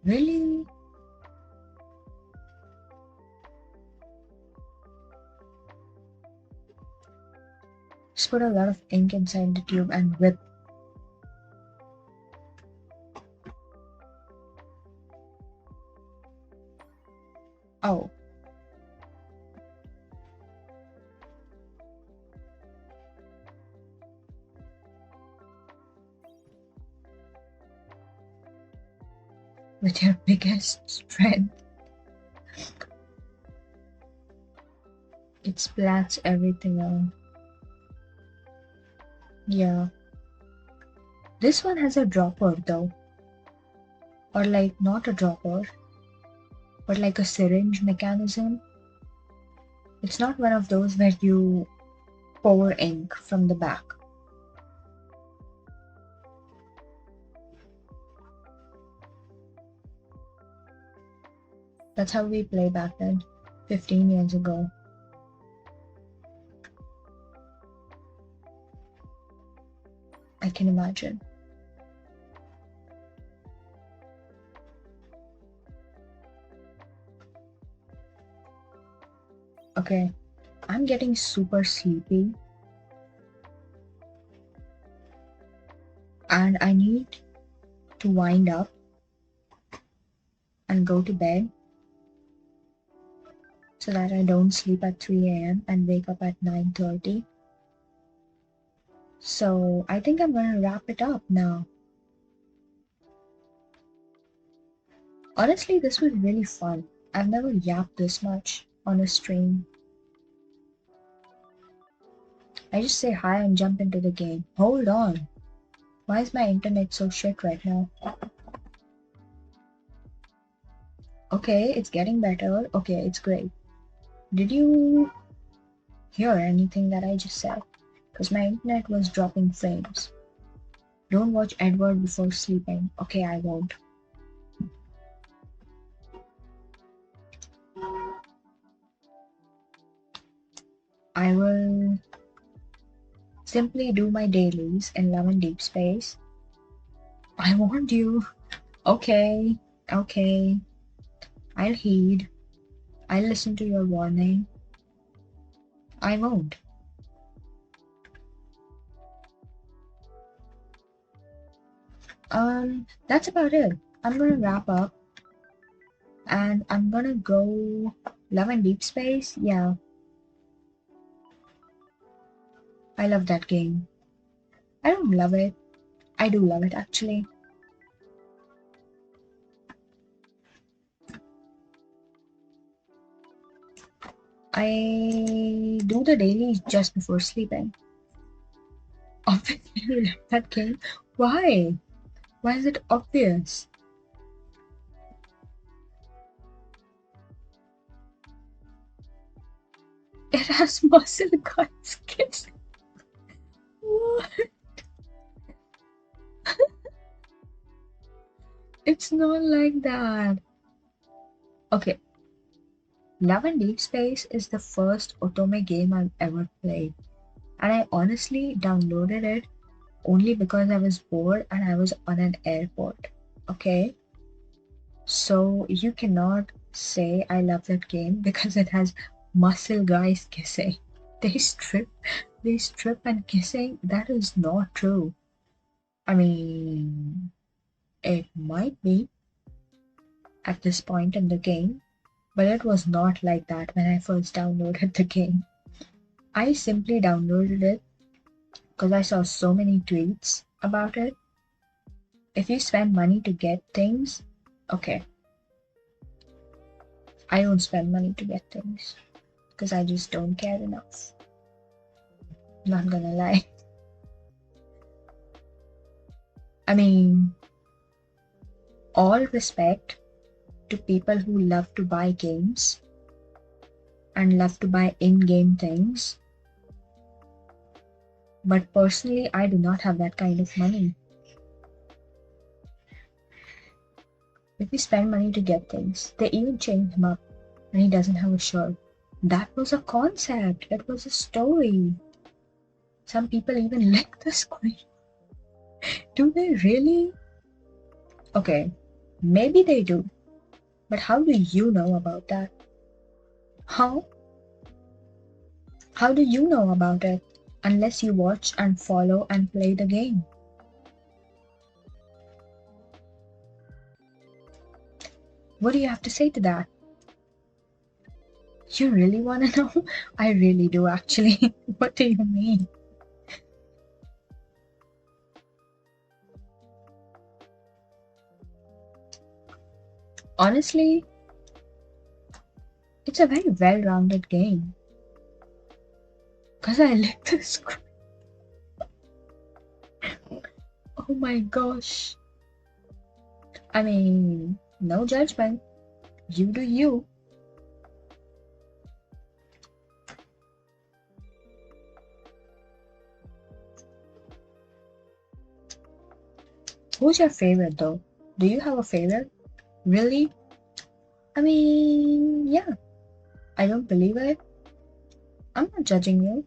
Speaker 1: Really? Just put a lot of ink inside the tube and whip. Oh. With your biggest strength. It splats everything out. Yeah. This one has a dropper though. Or like not a dropper, but like a syringe mechanism. It's not one of those where you pour ink from the back. That's how we play back then, 15 years ago. I can imagine. Okay, I'm getting super sleepy. And I need to wind up and go to bed so that I don't sleep at 3 a.m. and wake up at 9:30. So I think I'm gonna wrap it up now. Honestly, this was really fun. I've never yapped this much on a stream. I just say hi and jump into the game. Hold on. Why is my internet so shit right now? Okay, it's getting better. Okay, it's great. Did you hear anything that I just said? Because my internet was dropping frames. Don't watch Edward before sleeping. Okay, I won't. I will simply do my dailies in Love and Deep Space. I warned you. Okay, okay. I'll heed. I'll listen to your warning. I won't. That's about it. I'm gonna wrap up and I'm gonna go Love and Deep Space. Yeah, I love that game. I don't love it. I do love it actually. I do the dailies just before sleeping. Obviously, you love that game. Why? Why is it obvious? It has muscle guys kissing. What? It's not like that. Okay, Love and Deep Space is the first Otome game I've ever played, and I honestly downloaded it only because I was bored and I was on an airport. Okay, so you cannot say I love that game because it has muscle guys kissing. They strip, they strip and kissing. That is not true. I mean, it might be at this point in the game, but it was not like that when I first downloaded the game. I simply downloaded it because I saw so many tweets about it. If you spend money to get things, okay. I don't spend money to get things because I just don't care enough. Not gonna lie. I mean, all respect to people who love to buy games and love to buy in-game things. But personally, I do not have that kind of money. If we spend money to get things, they even chain him up and he doesn't have a shirt. That was a concept. It was a story. Some people even lick the screen. Do they really? Okay, maybe they do. But how do you know about that? How? How do you know about it? Unless you watch and follow and play the game. What do you have to say to that? You really want to know? I really do actually. What do you mean? Honestly, it's a very well-rounded game. Because I lick the screen. Oh Oh my gosh. I mean, no judgment. You do you. Who's your favorite though? Do you have a favorite? Really? I mean, yeah. I don't believe it. I'm not judging you.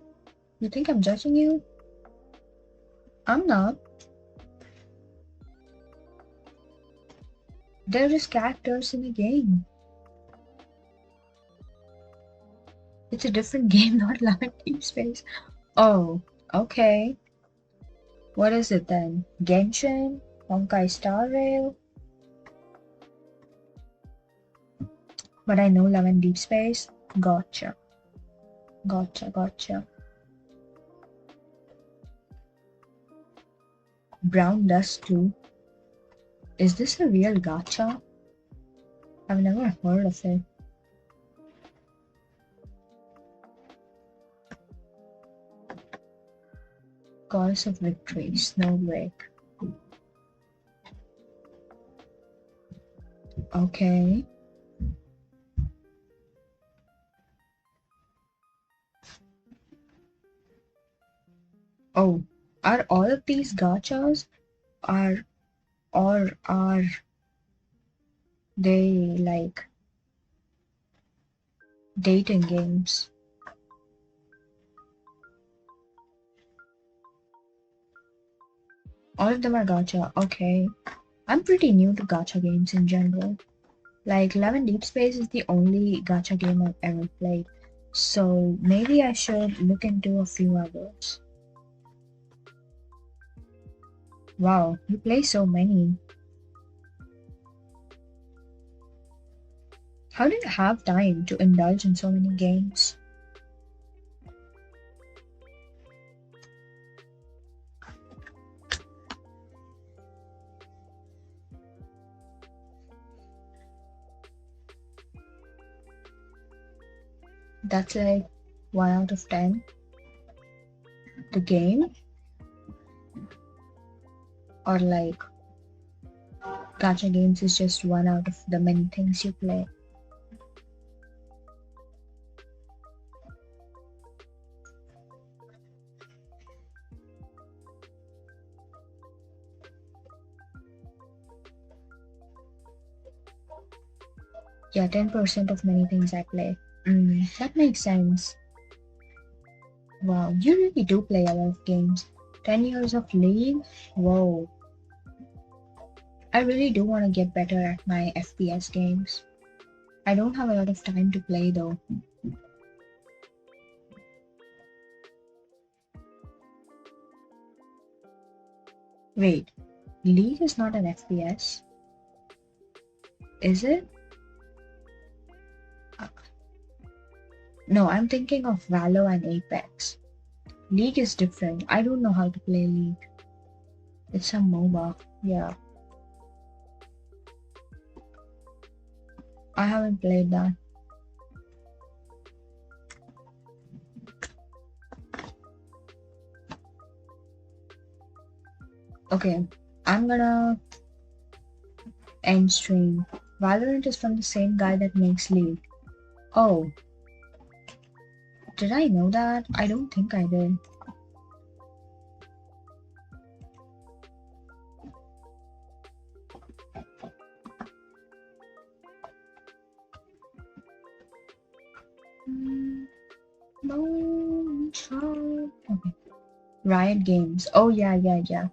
Speaker 1: You think I'm judging you? I'm not. They're just characters in a game. It's a different game, not Lemon Deep Space. Oh, okay. What is it then? Genshin? Honkai Star Rail? But I know Lemon Deep Space. Gotcha. Gotcha, gotcha. Brown Dust 2. Is this a real gacha? I've never heard of it. Goddess of Victory, Snowbreak. Okay. Oh, are all of these gachas are or are they like dating games? All of them are gacha. Okay. I'm pretty new to gacha games in general. Like Lemon Deep Space is the only gacha game I've ever played. So maybe I should look into a few others. Wow, you play so many. How do you have time to indulge in so many games? That's like 1 out of 10. The game? Or like gacha games is just 1 out of the many things you play? Yeah, 10% of many things I play. That makes sense. Wow, you really do play a lot of games. 10 years of League? Whoa. I really do want to get better at my FPS games. I don't have a lot of time to play though. Wait, League is not an FPS? Is it? No, I'm thinking of Valo and Apex. League is different. I don't know how to play League. It's a MOBA. Yeah. I haven't played that. Okay, I'm gonna end stream. Valorant is from the same guy that makes League. Oh, did I know that? I don't think I did. Okay. Riot Games. Oh yeah, yeah, yeah.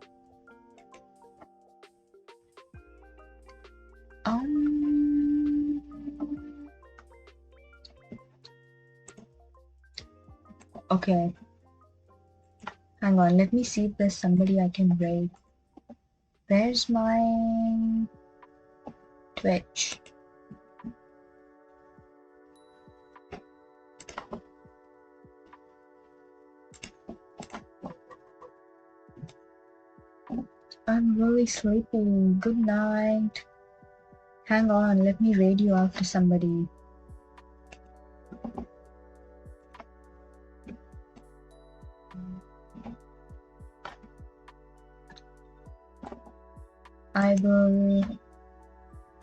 Speaker 1: Okay. Hang on, let me see if there's somebody I can raid. Where's my Twitch? I'm really sleepy. Good night. Hang on, let me raid you out to somebody. I will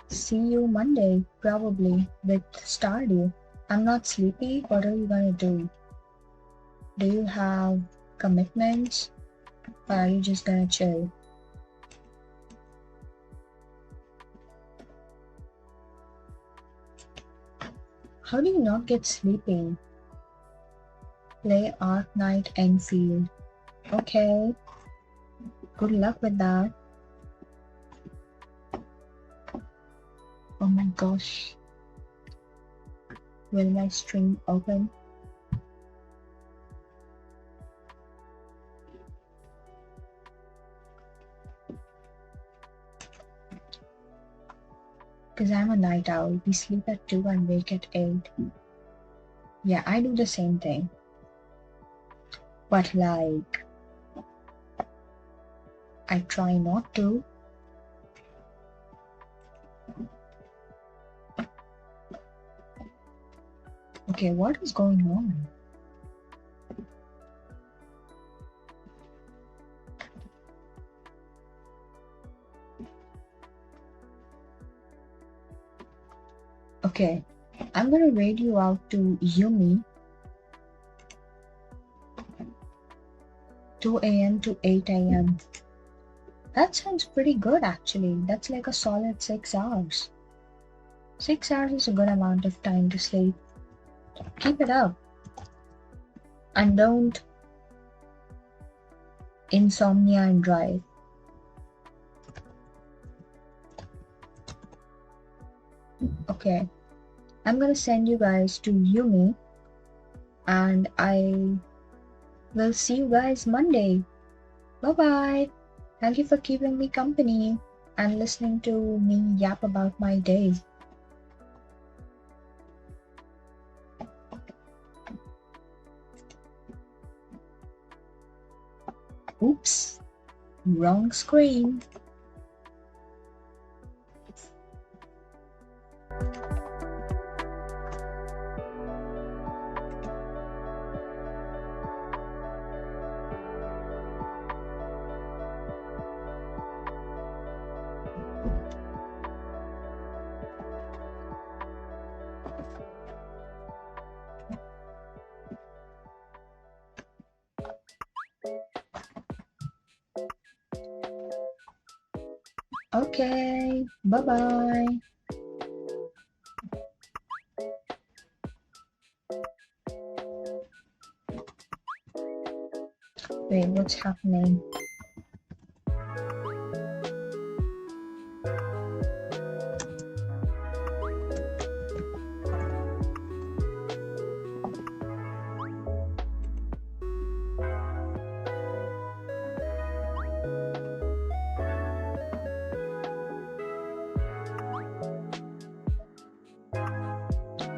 Speaker 1: see you Monday, probably, with Stardew. I'm not sleepy. What are you gonna do? Do you have commitments? Or are you just gonna chill? How do you not get sleepy? Play Ark Knight Enfield. Okay. Good luck with that. Oh my gosh. Will my stream open? Because I'm a night owl. We sleep at 2 and wake at 8. Yeah, I do the same thing. But like, I try not to. Okay, what is going on? Okay, I'm gonna raid you out to Yumi. 2 a.m. to 8 a.m. That sounds pretty good actually. That's like a solid 6 hours. 6 hours is a good amount of time to sleep. Keep it up. And don't insomnia and drive. Okay. I'm gonna send you guys to Yumi and I will see you guys Monday. Bye bye. Thank you for keeping me company and listening to me yap about my day. Oops, wrong screen. Okay, bye-bye. Wait, what's happening?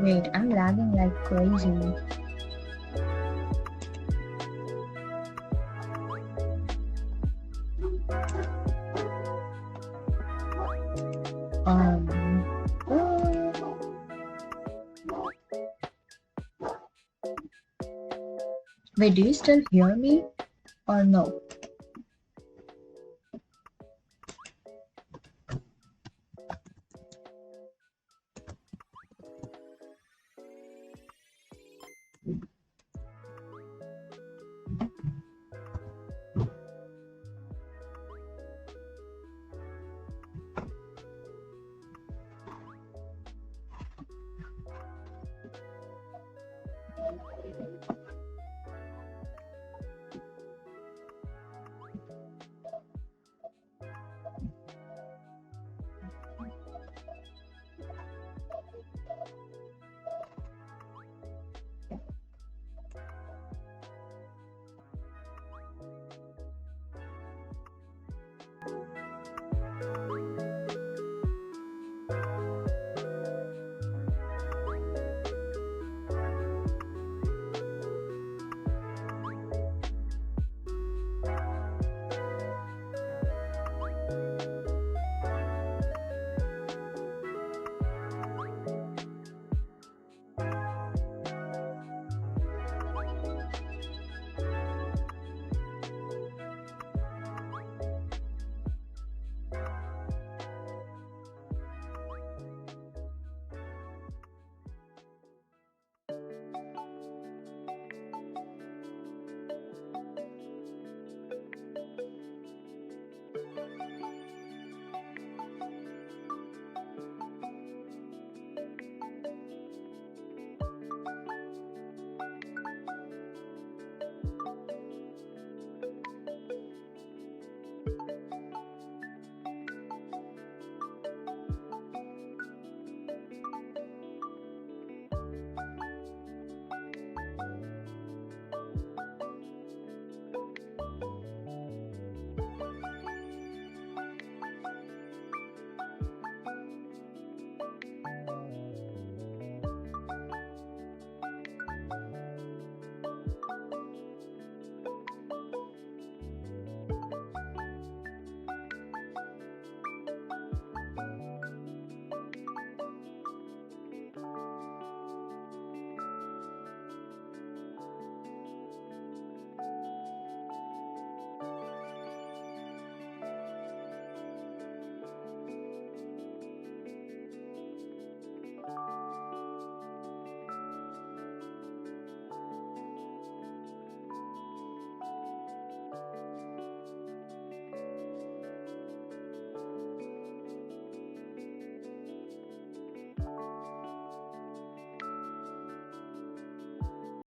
Speaker 1: Wait, I'm lagging like crazy. Wait, do you still hear me or no?